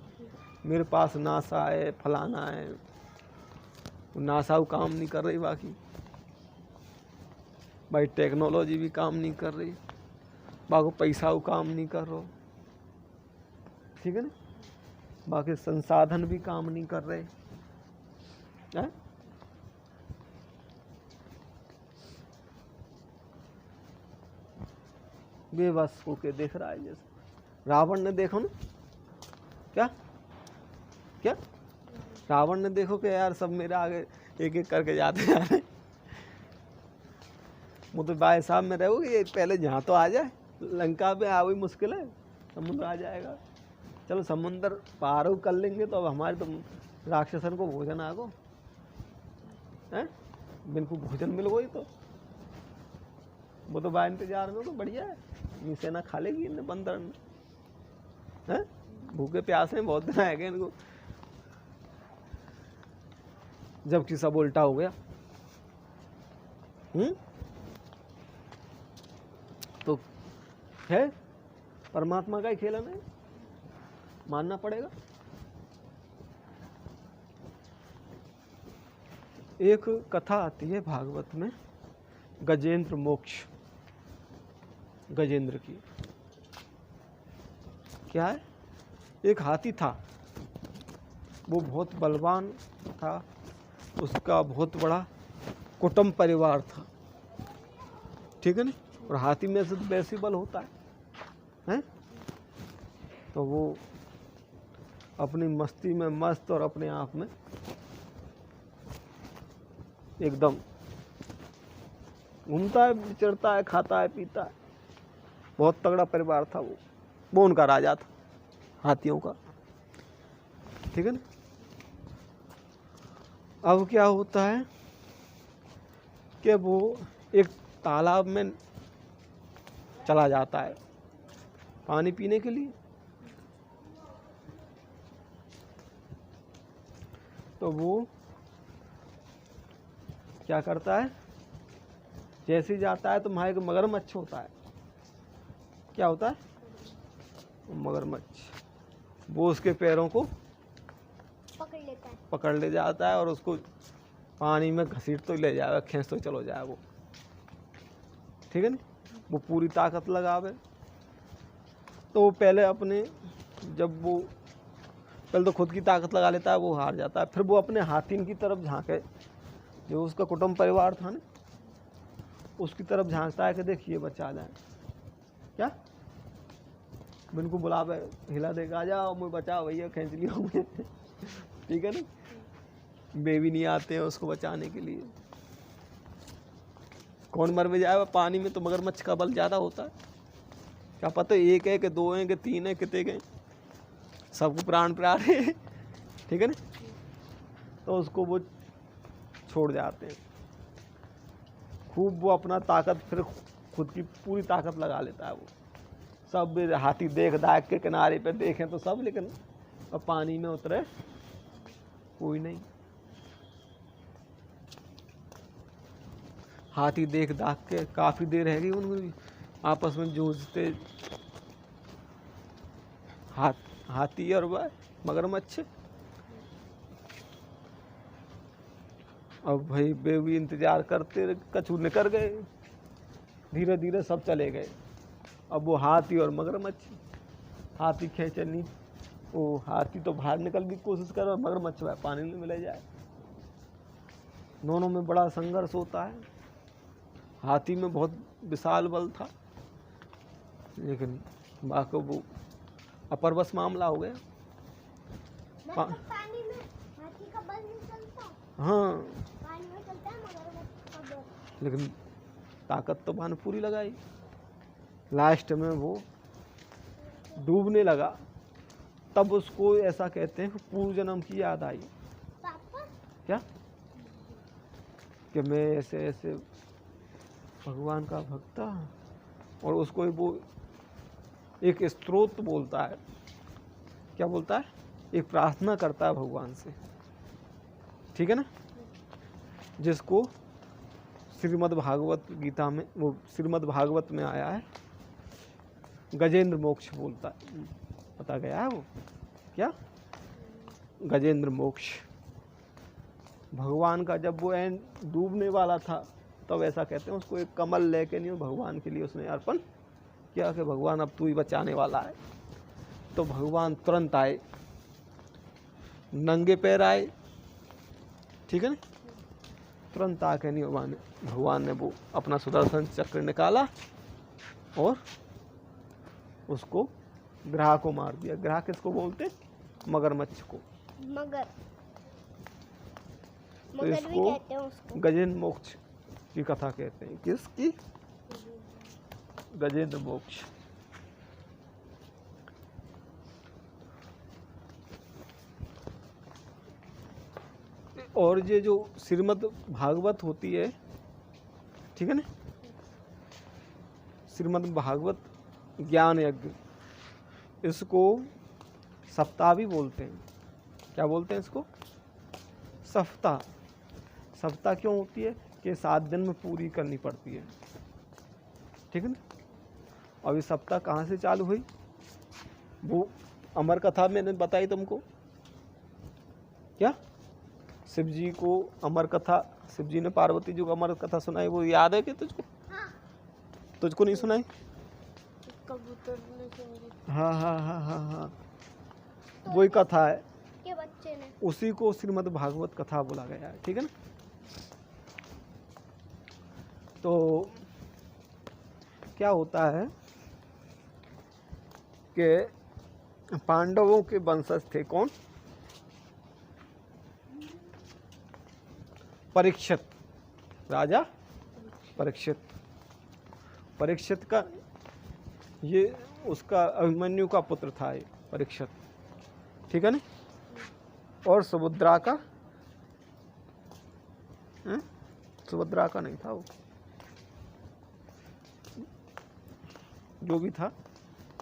मेरे पास नासा है, फलाना है, नासा वो काम नहीं कर रही, बाकी भाई टेक्नोलॉजी भी काम नहीं कर रही, बाकी पैसा वो काम नहीं कर रहा, ठीक है ना, बाकी संसाधन भी काम नहीं कर रहे हैं। बेबस होके देख रहा है, जैसे रावण ने देखो ना, क्या क्या रावण ने देखो कि यार सब मेरे आगे एक एक करके जाते जा रहे, वो तो भाई साहब में रहोगे, ये पहले जहाँ तो आ जाए, लंका पे आ, वही मुश्किल है, समुद्र आ जाएगा, चलो समुद्र पार कर लेंगे तो अब हमारे तो राक्षसन को भोजन आ गो है, बिल्कुल भोजन मिल गई, तो वो तो बा इंतजार में, तो बढ़िया है, ये सेना खा लेगी इन्हें बंदर है, भूखे प्यासे बहुत दिन आएंगे इनको, जबकि सब उल्टा हो गया। तो है परमात्मा का ही खेल है, मानना पड़ेगा। एक कथा आती है भागवत में, गजेंद्र मोक्ष, गजेंद्र की। क्या है, एक हाथी था, वो बहुत बलवान था, उसका बहुत बड़ा कुटुंब परिवार था, ठीक है ना, और हाथी में से तो वैसे बल होता है? तो वो अपनी मस्ती में मस्त और अपने आप में एकदम घूमता है, विचरता है, खाता है, पीता है, बहुत तगड़ा परिवार था वो उनका राजा था हाथियों का, ठीक है ना। अब क्या होता है कि वो एक तालाब में चला जाता है पानी पीने के लिए, तो वो क्या करता है, जैसे ही जाता है तो वहाँ एक मगरमच्छ होता है, क्या होता है, मगरमच्छ, वो उसके पैरों को पकड़ ले जाता है और उसको पानी में घसीट तो ले जाएगा, खींच तो चलो जाए वो, ठीक है ना। वो पूरी ताकत लगावे, तो वो पहले अपने, जब वो पहले तो खुद की ताकत लगा लेता है, वो हार जाता है, फिर वो अपने हाथी की तरफ झांके, जो उसका कुटुंब परिवार था ना, उसकी तरफ झांकता है कि देखिए बचा जाए, क्या बिनको बुलावे, हिला देगा, आ जाओ मुझे बचाओ भैया, खींच लिया मुझे, ठीक है ना। बेबी नहीं आते हैं उसको बचाने के लिए, कौन मर भी जाए पानी में, तो मगरमच्छ का बल ज़्यादा होता है, क्या पता एक है कि दो हैं कि तीन है, कितने गए, सबको प्राण प्यारे, ठीक है ना, तो उसको वो छोड़ जाते हैं, खूब वो अपना ताकत फिर खुद की पूरी ताकत लगा लेता है वो, सब हाथी देख दाख के किनारे पे देखें तो सब, लेकिन अब पानी में उतरे कोई नहीं, हाथी देख दाख के काफ़ी देर रह गई, उनमें आपस में जूझते, हाथी और वह मगरमच्छ। अब भाई बेबी इंतजार करते, कछु निकल गए, धीरे धीरे सब चले गए, अब वो हाथी और मगरमच्छ, हाथी खींचे नहीं, वो हाथी तो बाहर निकल की कोशिश कर, और मगरमच्छ वह पानी में मिले जाए, दोनों में बड़ा संघर्ष होता है, हाथी में बहुत विशाल बल था, लेकिन बाकी वो अपरवश मामला हो गया। पानी में हाथी का बल नहीं चलता। हाँ, पानी में चलता है मगरमच्छ का बल। लेकिन ताकत तो मैंने पूरी लगाई। लास्ट में वो डूबने लगा, तब उसको ऐसा कहते हैं कि पूर्व जन्म की याद आई। पापा क्या कि मैं ऐसे ऐसे भगवान का भक्त था, और उसको वो एक स्तोत्र बोलता है। क्या बोलता है? एक प्रार्थना करता है भगवान से, ठीक है ना, जिसको श्रीमद् भागवत गीता में, वो श्रीमद् भागवत में आया है, गजेंद्र मोक्ष बोलता है, पता गया है वो क्या? गजेंद्र मोक्ष। भगवान का जब वो एंड डूबने वाला था, तब ऐसा कहते हैं उसको एक कमल लेके नहीं भगवान के लिए उसने अर्पण किया कि भगवान अब तू ही बचाने वाला है। तो भगवान तुरंत आए, नंगे पैर आए, ठीक है ना, तुरंत आके नहीं भगवान ने वो अपना सुदर्शन चक्र निकाला और उसको ग्राह को मार दिया। ग्राह किसको बोलते? मगरमच्छ को। मगर तो मगर भी इसको कहते हैं उसको। गजेंद्र मोक्ष की कथा कहते हैं। किसकी? गजेंद्र मोक्ष। और ये जो श्रीमद् भागवत होती है, ठीक है ना, श्रीमद् भागवत ज्ञान यज्ञ, इसको सप्ताह भी बोलते हैं। क्या बोलते हैं इसको? सप्ताह। सप्ताह क्यों होती है? कि 7 दिन में पूरी करनी पड़ती है, ठीक है ना। और ये सप्ताह कहाँ से चालू हुई? वो अमर कथा मैंने बताई तुमको। क्या? शिव जी को अमर कथा, शिव जी ने पार्वती जी को अमर कथा सुनाई, वो याद है कि तुझको? हाँ। तुझको नहीं सुनाई? कबूतर ने सुनी। हाँ हाँ हाँ हाँ हाँ, वही कथा है, के बच्चे ने। उसी को श्रीमद् भागवत कथा बोला गया है, ठीक है ना। तो क्या होता है कि पांडवों के वंशज थे कौन? परीक्षित, राजा परीक्षित। परीक्षित का ये उसका अभिमन्यु का पुत्र था ये परीक्षित, ठीक है ना। और सुभद्रा का, सुभद्रा का नहीं था वो, जो भी था,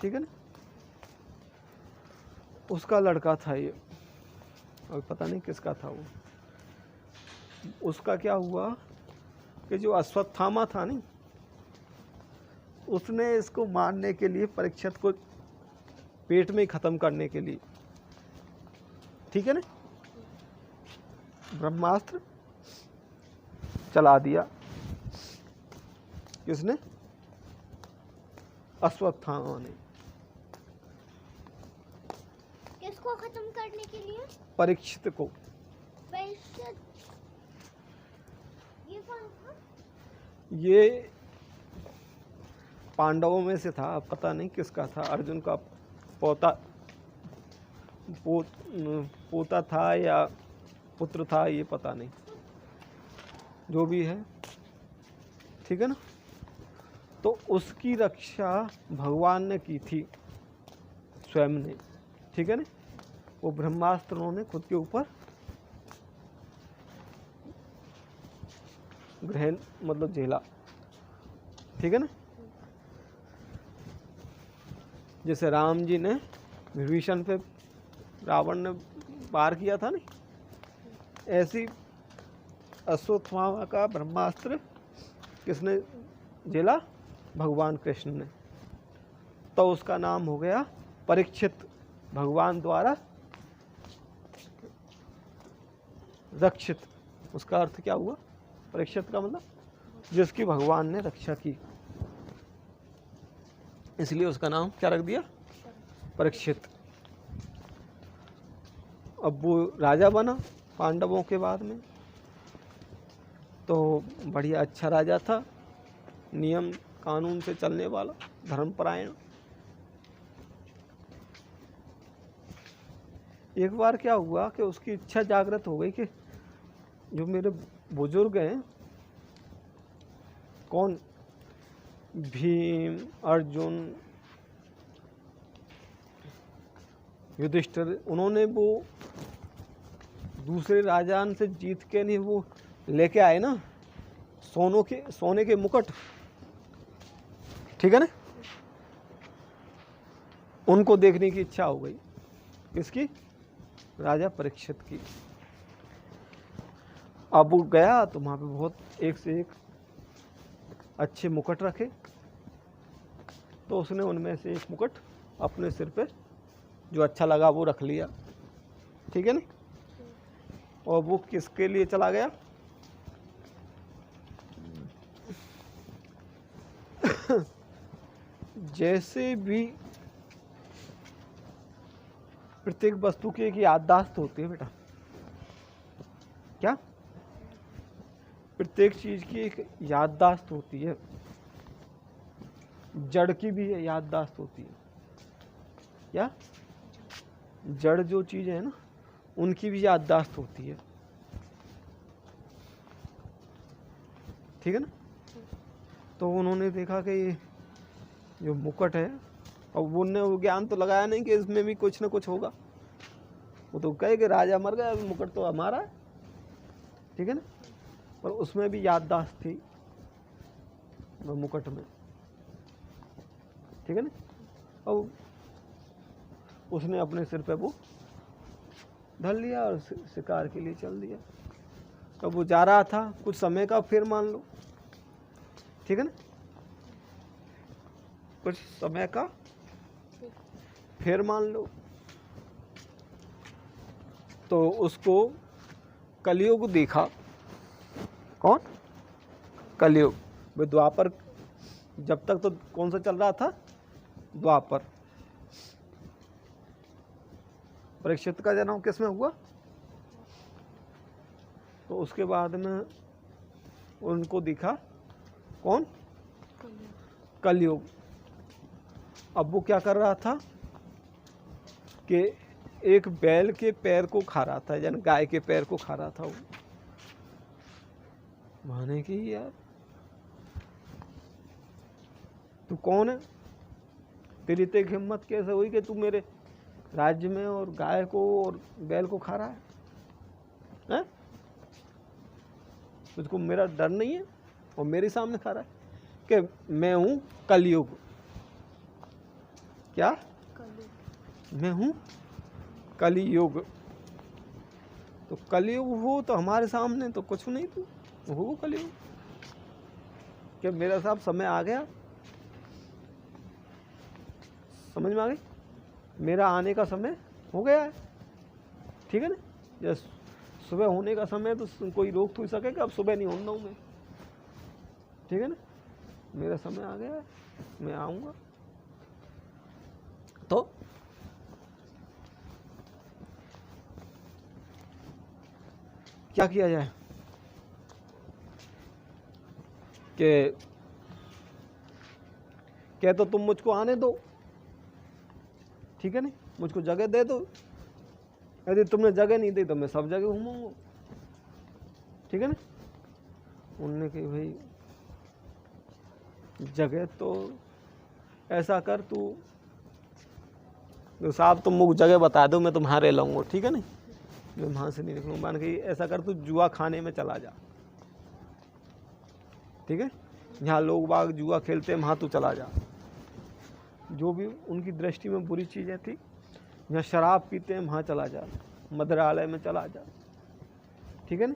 ठीक है ना, उसका लड़का था ये, और पता नहीं किसका था वो। उसका क्या हुआ कि जो अश्वत्थामा था नहीं, उसने इसको मारने के लिए, परीक्षित को पेट में ही खत्म करने के लिए, ठीक है ना, ब्रह्मास्त्र चला दिया। किसने? अश्वत्थामा ने। किसको खत्म करने के लिए? परीक्षित को। परीक्षित। ये कौन था? ये पांडवों में से था, पता नहीं किसका था, अर्जुन का पोता था या पुत्र था, ये पता नहीं, जो भी है, ठीक है ना। तो उसकी रक्षा भगवान ने की थी, स्वयं ने, ठीक है ना। वो ब्रह्मास्त्र उन्होंने खुद के ऊपर ग्रहण मतलब झेला, ठीक है ना। जैसे राम जी ने विभीषण पे रावण ने वार किया था नहीं, ऐसी अश्वत्थामा का ब्रह्मास्त्र किसने झेला? भगवान कृष्ण ने। तो उसका नाम हो गया परीक्षित, भगवान द्वारा रक्षित। उसका अर्थ क्या हुआ? परीक्षित का मतलब जिसकी भगवान ने रक्षा की, इसलिए उसका नाम क्या रख दिया? परीक्षित। अब वो राजा बना पांडवों के बाद में, तो बढ़िया अच्छा राजा था, नियम कानून से चलने वाला, धर्मपरायण। एक बार क्या हुआ कि उसकी इच्छा जागृत हो गई कि जो मेरे बुजुर्ग हैं, कौन, भीम, अर्जुन, युधिष्ठिर, उन्होंने वो दूसरे राजान से जीत के नहीं वो लेके आए ना सोने के मुकुट, ठीक है ना, उनको देखने की इच्छा हो गई। किसकी? राजा परीक्षित की। अब वो गया तो वहाँ पे बहुत एक से एक अच्छे मुकुट रखे, तो उसने उनमें से एक मुकुट अपने सिर पे जो अच्छा लगा वो रख लिया, ठीक है ना। और वो किसके लिए चला गया? जैसे भी प्रत्येक वस्तु की एक याददाश्त होती है बेटा, क्या? प्रत्येक चीज की एक याददाश्त होती है, जड़ की भी याददाश्त होती है। क्या? जड़ जो चीज है ना, उनकी भी याददाश्त होती है, ठीक है ना। तो उन्होंने देखा कि ये जो मुकुट है, और उनने वो ज्ञान तो लगाया नहीं कि इसमें भी कुछ ना कुछ होगा। वो तो कहे कि राजा मर गया, मुकुट तो हमारा है, ठीक है ना। पर उसमें भी याददाश्त थी वो मुकुट में, ठीक है ना। और उसने अपने सिर पे वो धर लिया और शिकार के लिए चल दिया। तो वो जा रहा था कुछ समय का, फिर मान लो, ठीक है ना, कुछ समय का फिर मान लो, तो उसको कलयुग देखा। कौन? कलयुग। वो द्वापर, जब तक तो कौन सा चल रहा था? द्वापर। परीक्षित का जन्म किसमें हुआ? तो उसके बाद में उनको दिखा कौन? कलयुग। अब वो क्या कर रहा था कि एक बैल के पैर को खा रहा था, यानी गाय के पैर को खा रहा था वो। माने कि यार तू कौन है? तेरी तो एक हिम्मत कैसे हुई कि तू मेरे राज्य में और गाय को और बैल को खा रहा है, हैं? तुझको मेरा डर नहीं है और मेरे सामने खा रहा है कि मैं हूं कलयुग। क्या? मैं हूं कलयुग। तो कलयुग हो तो हमारे सामने तो कुछ नहीं, तू हो कलयुग। क्या मेरा साहब समय आ गया? समझ में आ गई? मेरा आने का समय हो गया है, ठीक है ना। जैसे सुबह होने का समय तो कोई रोक तो सके कि अब सुबह नहीं होना हूँ मैं, ठीक है ना। मेरा समय आ गया है, मैं आऊँगा। तो क्या किया जाए कि क्या तो तुम मुझको आने दो, ठीक है ना, मुझको जगह दे दो। यदि तुमने जगह नहीं दी तो मैं सब जगह घूमूंगा, ठीक है ना। उन्होंने कही भाई जगह तो ऐसा कर, तू तो साहब तुम मुझे जगह बता दो, मैं तुम्हारे लाऊंगा, ठीक है ना, मैं वहाँ से नहीं निकलूँगा। मान कही ऐसा कर, तू जुआ खाने में चला जा, ठीक है, जहाँ लोग बाग जुआ खेलते हैं वहाँ तू चला जा। जो भी उनकी दृष्टि में बुरी चीज़ें थी, जहाँ शराब पीते हैं वहाँ चला जा, मदिरालय में चला जा, ठीक है ना,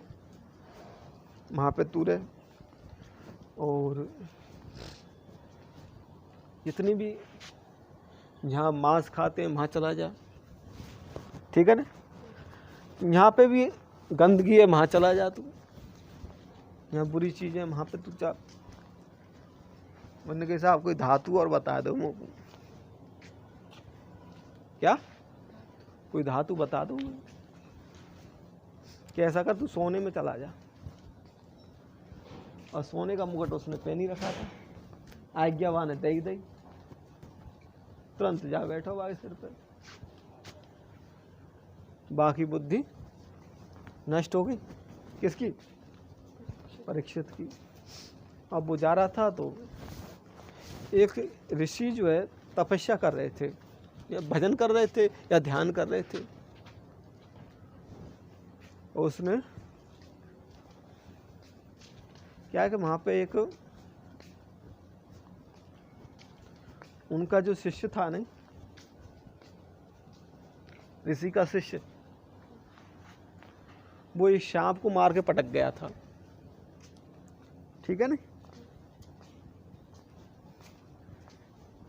वहाँ पे तू रहे। और जितनी भी जहाँ मांस खाते हैं वहाँ चला जा, ठीक है ना। यहाँ पे भी गंदगी है वहाँ चला जा तू, यहाँ बुरी चीज़ें वहाँ पे तू जा। मैंने कहा साहब कोई धातु और बता दो मुझको। क्या? कोई धातु बता दो कि ऐसा कर, तू सोने में चला जा। और सोने का मुकुट उसने पहन ही रखा था, आज्ञावान दई दई, तुरंत जा बैठो बाकी सिर पे। बाकी बुद्धि नष्ट हो गई किसकी? परीक्षित की। अब वो जा रहा था तो एक ऋषि जो है तपस्या कर रहे थे, या भजन कर रहे थे, या ध्यान कर रहे थे। और उसने क्या है कि वहाँ पे एक उनका जो शिष्य था नहीं, ऋषि का शिष्य, वो एक सांप को मार के पटक गया था, ठीक है नहीं।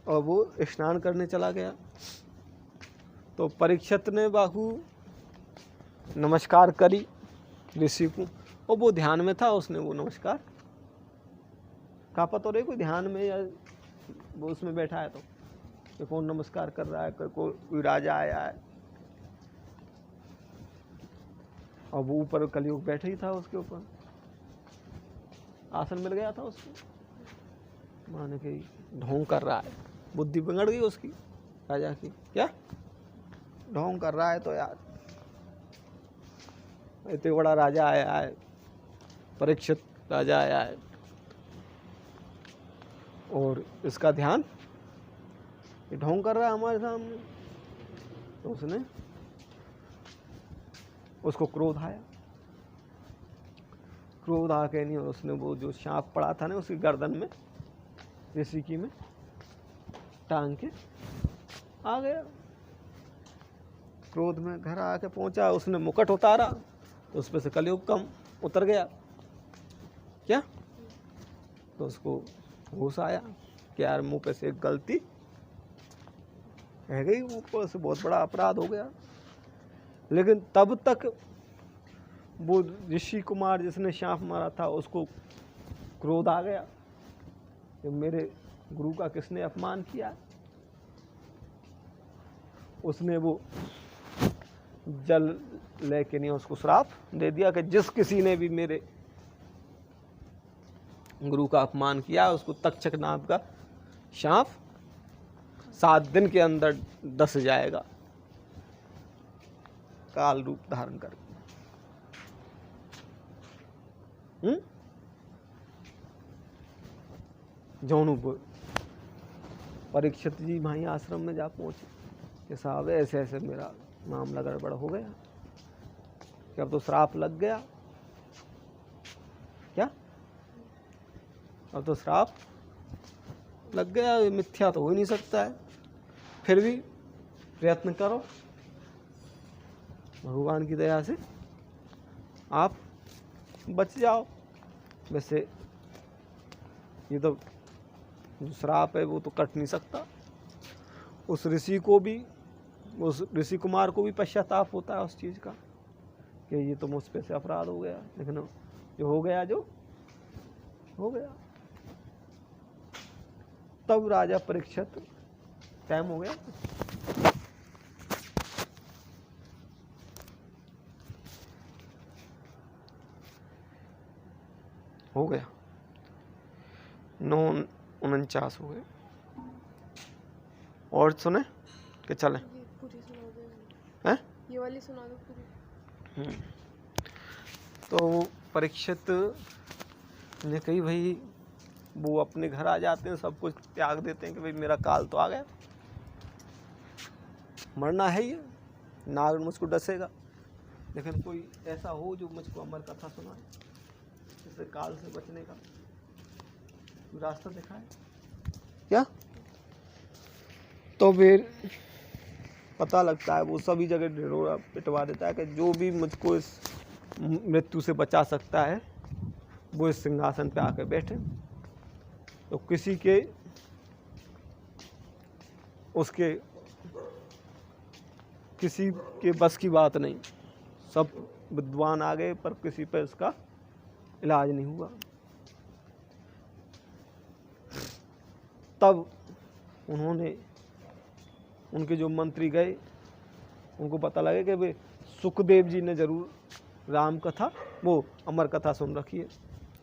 और वो स्नान करने चला गया तो परीक्षित ने बाहु नमस्कार करी ऋषि को, और वो ध्यान में था, उसने वो नमस्कार कहा। पता रहे कोई ध्यान में या वो उसमें बैठा है तो कौन नमस्कार कर रहा है, कोई राजा आया है, और वो ऊपर कलयुग बैठा ही था, उसके ऊपर आसन मिल गया था उसको, माने कि ढोंग कर रहा है। बुद्धि बिगड़ गई उसकी, राजा की। क्या ढोंग कर रहा है तो यार, इतने बड़ा राजा आया है, परीक्षित राजा आया है, और इसका ध्यान ये ढोंग कर रहा है हमारे सामने। तो उसने उसको क्रोध आया, क्रोध आके नहीं, उसने वो जो सांप पड़ा था ना उसकी गर्दन में, ऋषि की में टांग के आ गया। क्रोध में घर आके पहुंचा, उसने मुकुट उतारा तो उस पर से कलयुग कम उतर गया। क्या? तो उसको होश आया कि यार मुंह पे से एक गलती रह गई, ऊपर से बहुत बड़ा अपराध हो गया। लेकिन तब तक वो ऋषि कुमार जिसने सांप मारा था उसको क्रोध आ गया कि मेरे गुरु का किसने अपमान किया। उसने वो जल लेके नहीं उसको श्राप दे दिया कि जिस किसी ने भी मेरे गुरु का अपमान किया उसको तक्षक नाम का सांप 7 दिन के अंदर डस जाएगा, काल रूप धारण करके। जौनू परीक्षित जी वहीं आश्रम में जा पहुंचे कि साहब ऐसे ऐसे मेरा मामला गड़बड़ हो गया कि अब तो श्राप लग गया। क्या? अब तो श्राप लग गया, ये मिथ्या तो हो ही नहीं सकता है। फिर भी प्रयत्न करो, भगवान की दया से आप बच जाओ। वैसे ये तो जो श्राप है वो तो कट नहीं सकता। उस ऋषि को भी, उस ऋषि कुमार को भी पश्चाताप होता है उस चीज़ का कि ये तो मुझ पे से अपराध हो गया, लेकिन जो हो गया जो हो गया। तब राजा परीक्षित, टाइम हो गया, हो गया 9:49 हो गए। और सुने कि चलें? पूरी सुना दो। हैं? ये वाली सुना दो पूरी। तो परीक्षित ने कही भाई वो अपने घर आ जाते हैं, सब कुछ त्याग देते हैं कि भाई मेरा काल तो आ गया, मरना है, ये नाग मुझको डसेगा, लेकिन कोई ऐसा हो जो मुझको अमर कथा सुनाए, इससे काल से बचने का रास्ता दिखाए। क्या? तो फिर पता लगता है वो सभी जगह ढिढोरा पिटवा देता है कि जो भी मुझको इस मृत्यु से बचा सकता है वो इस सिंहासन पे आके बैठे। तो किसी के उसके किसी के बस की बात नहीं, सब विद्वान आ गए पर किसी पे इसका इलाज नहीं हुआ। तब उन्होंने, उनके जो मंत्री गए, उनको पता लगे कि वे सुखदेव जी ने जरूर राम कथा, वो अमर कथा सुन रखी है।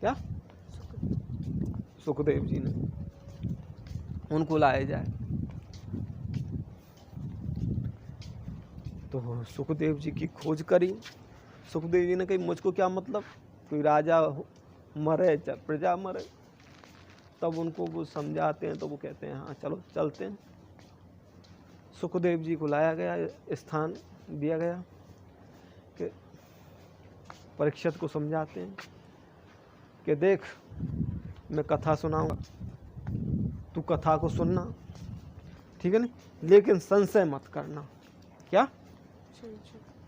क्या? सुखदेव जी ने उनको लाया जाए। तो सुखदेव जी की खोज करी। सुखदेव जी ने कही मुझको क्या मतलब, कोई राजा मरे चाहे प्रजा मरे। तब उनको वो समझाते हैं तो वो कहते हैं हाँ चलो चलते हैं। सुखदेव जी को लाया गया, स्थान दिया गया कि परीक्षित को समझाते हैं कि देख मैं कथा सुनाऊंगा, तू कथा को सुनना, ठीक है ना, लेकिन संशय मत करना। क्या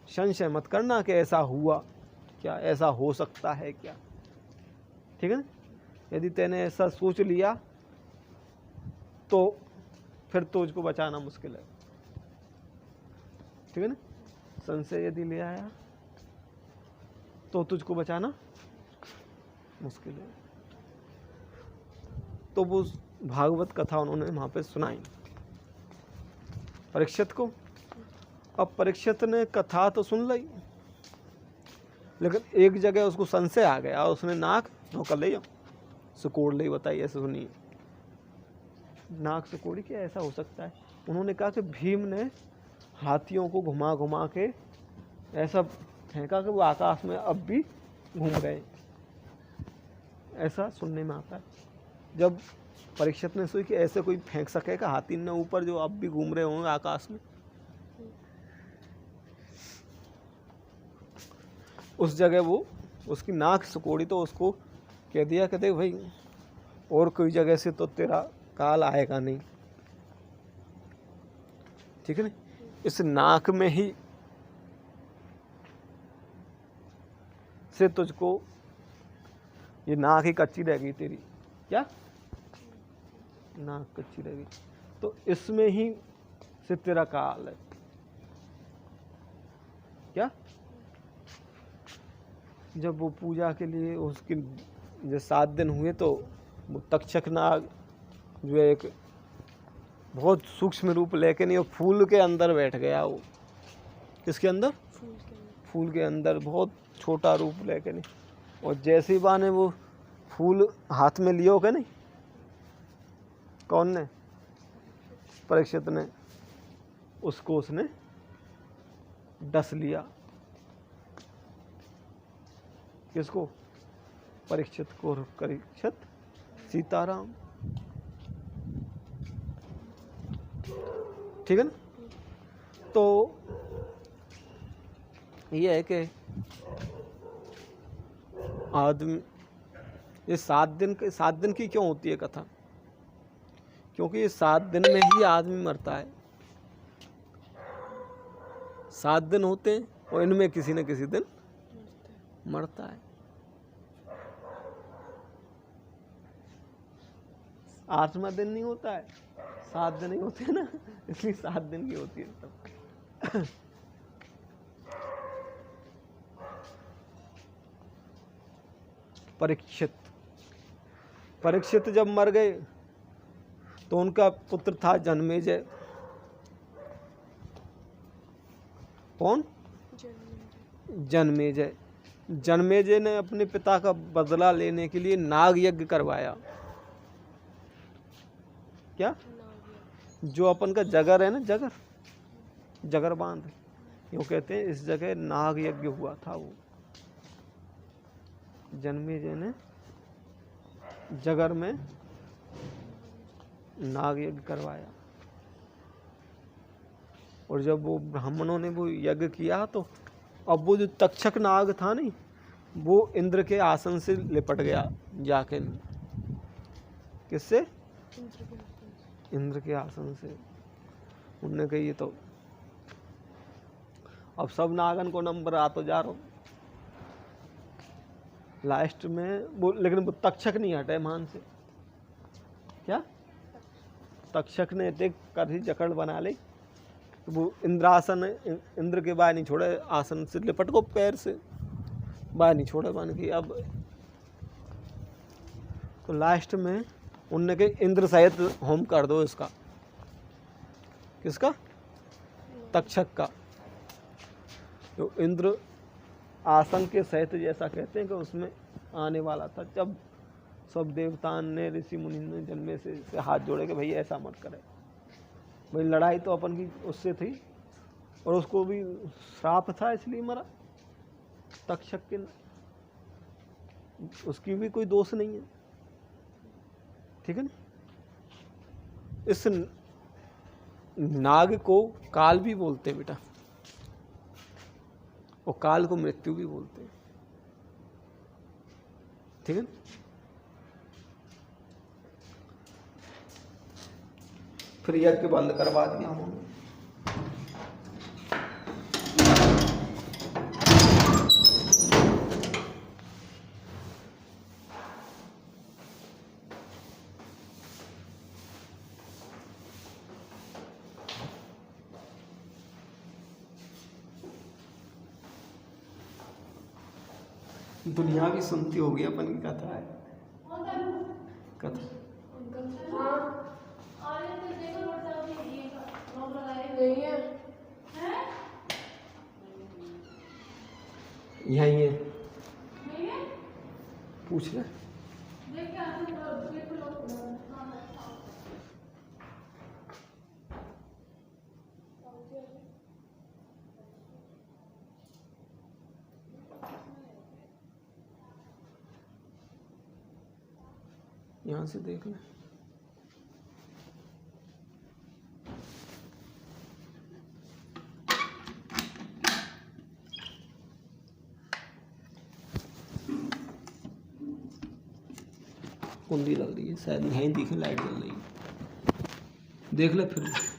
संशय मत करना कि ऐसा हुआ क्या, ऐसा हो सकता है क्या, ठीक है ना। यदि तैने ऐसा सोच लिया तो फिर तुझको बचाना मुश्किल है, ठीक है ना। संशय यदि ले आया तो तुझको बचाना मुश्किल है। तो वो भागवत कथा उन्होंने वहाँ पे सुनाई परीक्षित को। अब परीक्षित ने कथा तो सुन ली, लेकिन एक जगह उसको संशय आ गया और उसने नाक धोकर लिया, सुकोड़ ली, बताइए ऐसे सुनिए। नाक सुकोड़ी क्या ऐसा हो सकता है। उन्होंने कहा कि भीम ने हाथियों को घुमा घुमा के ऐसा फेंका कि वो आकाश में अब भी घूम रहे, ऐसा सुनने में आता है। जब परीक्षित ने सोची कि ऐसे कोई फेंक सकेगा हाथी ने ऊपर जो अब भी घूम रहे होंगे आकाश में, उस जगह वो उसकी नाक सुकोड़ी तो उसको कह दिया कि देख भाई और कोई जगह से तो तेरा काल आएगा नहीं, ठीक है ना। इस नाक में ही से तुझको, ये नाक ही कच्ची रह गई तेरी, क्या नाक कच्ची रह गई, तो इसमें ही से तेरा काल है, क्या। जब वो पूजा के लिए उसके जो 7 दिन हुए तो वो तक्षक नाग जो एक बहुत सूक्ष्म रूप लेके नहीं, वो फूल के अंदर बैठ गया। वो किसके अंदर, फूल के अंदर बहुत छोटा रूप लेके नहीं, और जैसे ही बाने वो फूल हाथ में लियो के नहीं, कौन ने, परीक्षित ने, उसको उसने डस लिया। किसको, परीक्षित को। परीक्षित सीताराम, ठीक है ना। तो ये है कि आदमी ये 7 दिन की क्यों होती है कथा, क्योंकि ये 7 दिन में ही आदमी मरता है। 7 दिन होते हैं और इनमें किसी न किसी दिन मरता है। 8वां दिन नहीं होता है, 7 दिन ही होते हैं ना, इसलिए 7 दिन की होती है सब। परीक्षित जब मर गए तो उनका पुत्र था जन्मेजय। कौन, जन्मेजय। जन्मेजय ने अपने पिता का बदला लेने के लिए नाग यज्ञ करवाया। क्या, जो अपन का जगर है ना, जगर बांध, यूँ कहते हैं, इस जगह नाग यज्ञ हुआ था। वो जन्मेजय ने जगर में नाग यज्ञ करवाया, और जब वो ब्राह्मणों ने वो यज्ञ किया तो अब वो जो तक्षक नाग था नहीं, वो इंद्र के आसन से लिपट गया जाके। किससे, इंद्र के आसन से। उनने कही ये तो अब सब नागन को नंबर आ तो जा रहा हूँ लास्ट में वो, लेकिन वो तक्षक नहीं हटे मान से। क्या, तक्षक ने देख कर ही जकड़ बना ली, तो वो इंद्रासन, इंद्र के बाहर नहीं छोड़े, आसन से लिपट को पैर से बाहर नहीं छोड़े बन की। अब तो लास्ट में उनने के इंद्र सहित होम कर दो इसका, किसका, तक्षक का। तो इंद्र आसन के सहित जैसा कहते हैं कि उसमें आने वाला था। जब सब देवताओं ने ऋषि मुनि ने जन्मे से हाथ जोड़े कि भाई ऐसा मत करे। भाई लड़ाई तो अपन की उससे थी और उसको भी श्राप था इसलिए मरा तक्षक के, उसकी भी कोई दोष नहीं है, ठीक है ना। इस नाग को काल भी बोलते हैं बेटा, और काल को मृत्यु भी बोलते हैं, ठीक है ना। फिर यज्ञ बंद करवा दिया उन्होंने। दुनिया भी सुनती होगी अपन की कथा है, कथा नहीं है। यही है, पूछ ले। यहाँ से देख ले। कुंडी लग रही है शायद, यहीं दिखे लाइट जल रही है, देख ले फिर।